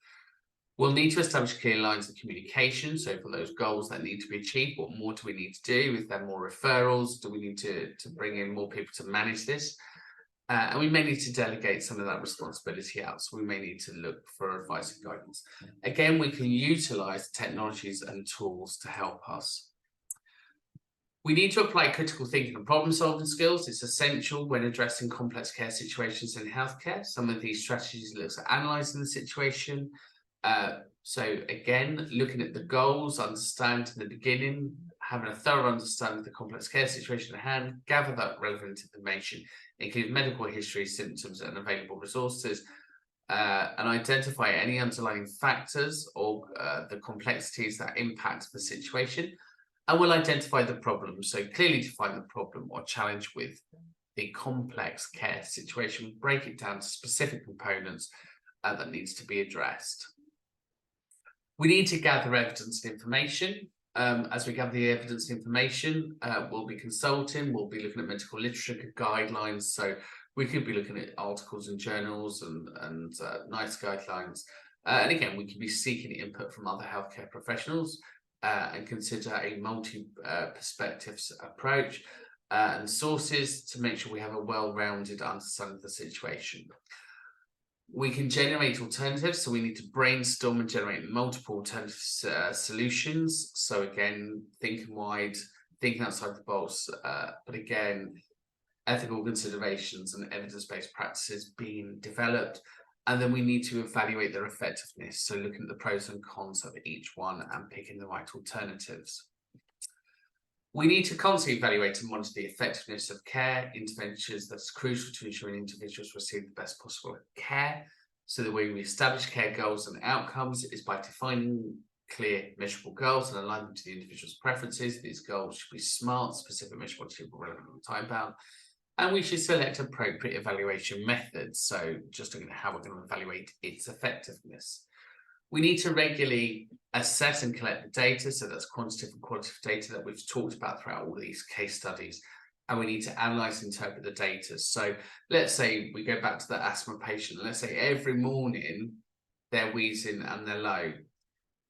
We'll need to establish clear lines of communication. So for those goals that need to be achieved, what more do we need to do? Is there more referrals? Do we need to bring in more people to manage this? And we may need to delegate some of that responsibility out. So we may need to look for advice and guidance. Again, we can utilize technologies and tools to help us. We need to apply critical thinking and problem solving skills. It's essential when addressing complex care situations in healthcare. Some of these strategies look at analysing the situation. So again, looking at the goals, understanding the beginning, having a thorough understanding of the complex care situation at hand, gather that relevant information, include medical history, symptoms, and available resources, and identify any underlying factors or the complexities that impact the situation, and we'll identify the problem. So clearly define the problem or challenge with the complex care situation, break it down to specific components that needs to be addressed. We need to gather evidence and information. As we gather the evidence and information, we'll be consulting, we'll be looking at medical literature guidelines. So we could be looking at articles in journals and NICE guidelines. And again, we could be seeking input from other healthcare professionals and consider a multi-perspectives approach and sources to make sure we have a well-rounded understanding of the situation. We can generate alternatives, so we need to brainstorm and generate multiple alternative solutions. So again, thinking wide, thinking outside the box, but again, ethical considerations and evidence-based practices being developed. And then we need to evaluate their effectiveness. So looking at the pros and cons of each one and picking the right alternatives. We need to constantly evaluate and monitor the effectiveness of care interventions. That's crucial to ensuring individuals receive the best possible care. So the way we establish care goals and outcomes is by defining clear, measurable goals and align them to the individual's preferences. These goals should be smart, specific, measurable, achievable, relevant, and time-bound. And we should select appropriate evaluation methods. So just looking at how we're going to evaluate its effectiveness. We need to regularly assess and collect the data. So that's quantitative and qualitative data that we've talked about throughout all these case studies. And we need to analyze and interpret the data. So let's say we go back to the asthma patient. Let's say every morning they're wheezing and they're low.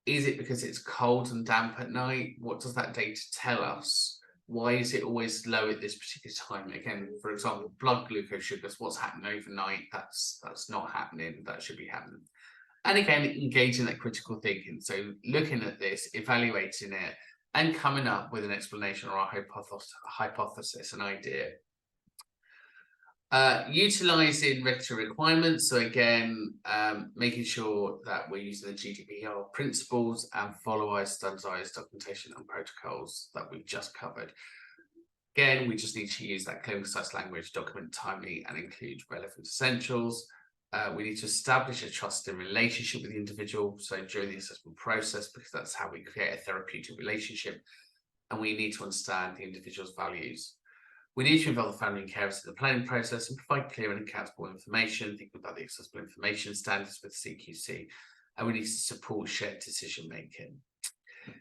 Is it because it's cold and damp at night? What does that data tell us? Why is it always low at this particular time? Again, for example, blood glucose sugars, what's happening overnight? That's not happening. That should be happening. And again, engaging that critical thinking. So looking at this, evaluating it, and coming up with an explanation or a hypothesis, an idea. Utilizing regulatory requirements. So again, making sure that we're using the GDPR principles and follow our standardized documentation and protocols that we've just covered. Again, we just need to use that clear and concise language, document timely, and include relevant essentials. We need to establish a trusting relationship with the individual. So during the assessment process, because that's how we create a therapeutic relationship, and we need to understand the individual's values. We need to involve the family and carers in the planning process and provide clear and accountable information, thinking about the accessible information standards with CQC, and we need to support shared decision making.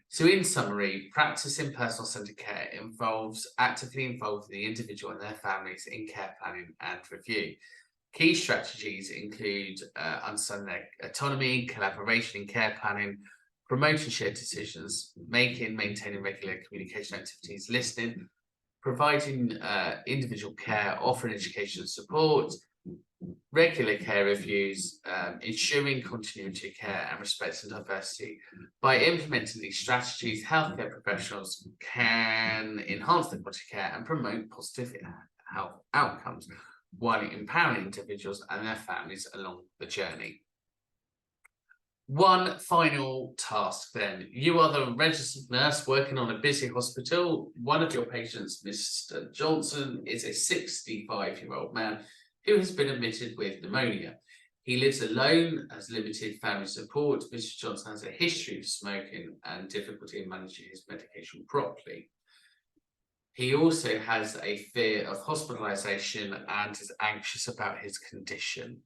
So in summary, practicing personal-centered care involves actively involving the individual and their families in care planning and review. Key strategies include understanding their autonomy, collaboration in care planning, promoting shared decisions, maintaining regular communication activities, listening, providing individual care, offering education and support, regular care reviews, ensuring continuity of care and respecting diversity. By implementing these strategies, healthcare professionals can enhance the quality of care and promote positive health outcomes, while empowering individuals and their families along the journey. One final task then. You are the registered nurse working on a busy hospital. One of your patients, Mr. Johnson, is a 65-year-old man who has been admitted with pneumonia. He lives alone, has limited family support. Mr. Johnson has a history of smoking and difficulty in managing his medication properly. He also has a fear of hospitalization and is anxious about his condition.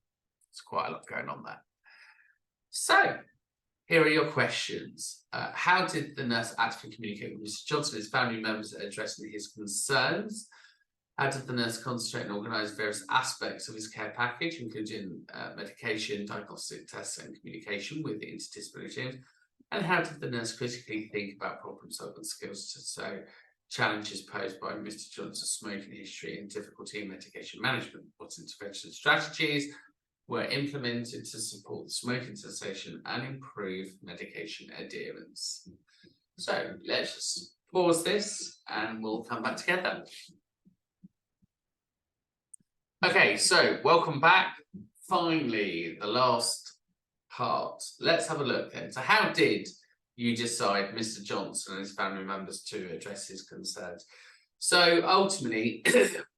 There's quite a lot going on there. So, here are your questions. How did the nurse actively communicate with Mr. Johnson and his family members addressing his concerns? How did the nurse concentrate and organise various aspects of his care package, including medication, diagnostic tests, and communication with the interdisciplinary teams? And how did the nurse critically think about problem-solving skills so challenges posed by Mr. Johnson's smoking history and difficulty in medication management? What intervention strategies were implemented to support the smoking cessation and improve medication adherence? So let's just pause this and we'll come back together. Okay, so welcome back. Finally, the last part. Let's have a look then. So how did you decide Mr. Johnson and his family members to address his concerns. So ultimately,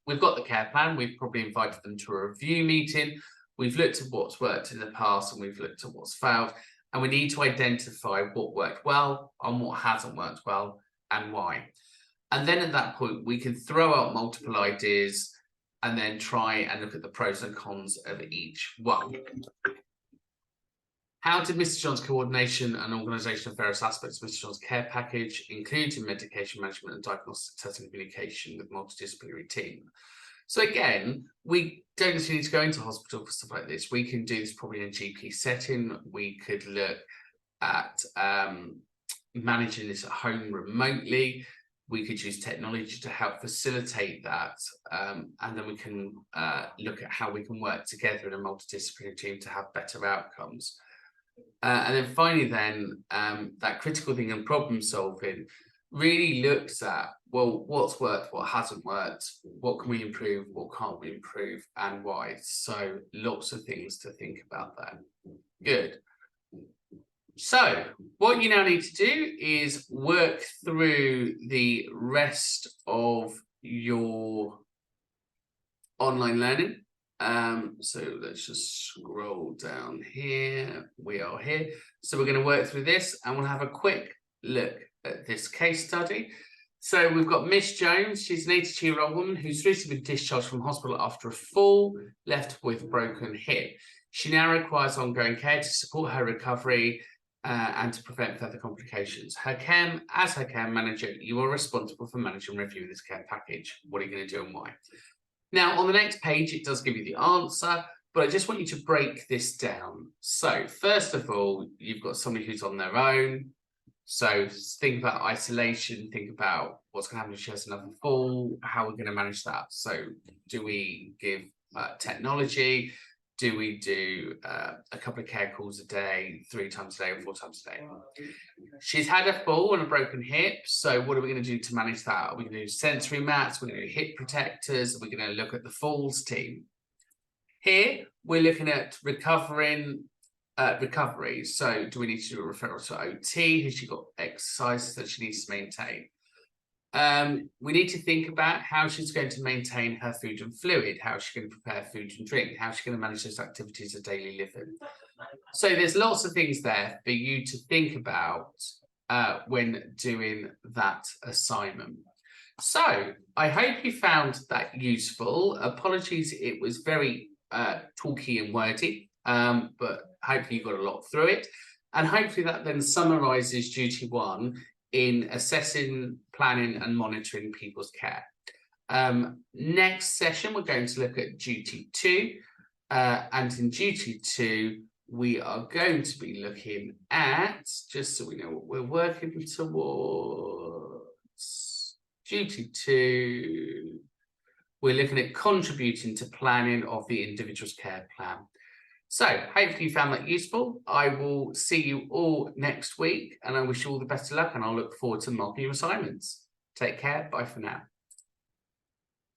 we've got the care plan. We've probably invited them to a review meeting. We've looked at what's worked in the past and we've looked at what's failed. And we need to identify what worked well and what hasn't worked well and why. And then at that point, we can throw out multiple ideas and then try and look at the pros and cons of each one. How did Mr. John's coordination and organisation of various aspects of Mr. John's care package, including medication management and diagnostic testing communication with multidisciplinary team? So again, we don't necessarily need to go into hospital for stuff like this. We can do this probably in a GP setting. We could look at managing this at home remotely. We could use technology to help facilitate that. And then we can look at how we can work together in a multidisciplinary team to have better outcomes. And then finally then, that critical thinking and problem solving really looks at, well, what's worked, what hasn't worked, what can we improve, what can't we improve, and why. So lots of things to think about there. Good. So what you now need to do is work through the rest of your online learning. So let's just scroll down here. We are here. So we're going to work through this and we'll have a quick look at this case study. So we've got Miss Jones. She's an 82-year-old woman who's recently been discharged from hospital after a fall, left with a broken hip. She now requires ongoing care to support her recovery and to prevent further complications. As her care manager, you are responsible for managing and reviewing this care package. What are you going to do and why? Now, on the next page, it does give you the answer, but I just want you to break this down. So first of all, you've got somebody who's on their own. So think about isolation, think about what's going to happen if she has another fall, how we're going to manage that. So do we give technology? Do we do a couple of care calls a day, 3 times a day or 4 times a day? She's had a fall and a broken hip. So what are we going to do to manage that? Are we going to do sensory mats? We're going to do hip protectors. We're going to look at the falls team. Here, we're looking at recovery. So do we need to do a referral to OT? Has she got exercises that she needs to maintain? We need to think about how she's going to maintain her food and fluid, how she's going to prepare food and drink, how she's going to manage those activities of daily living. So there's lots of things there for you to think about when doing that assignment. So I hope you found that useful. Apologies, it was very talky and wordy, but hopefully you got a lot through it. And hopefully that then summarises duty 1 in assessing, planning and monitoring people's care. Next session, we're going to look at duty 2. And in duty 2, we are going to be looking at, just so we know what we're working towards, duty 2, we're looking at contributing to planning of the individual's care plan. So hopefully you found that useful. I will see you all next week and I wish you all the best of luck and I'll look forward to marking your assignments. Take care. Bye for now.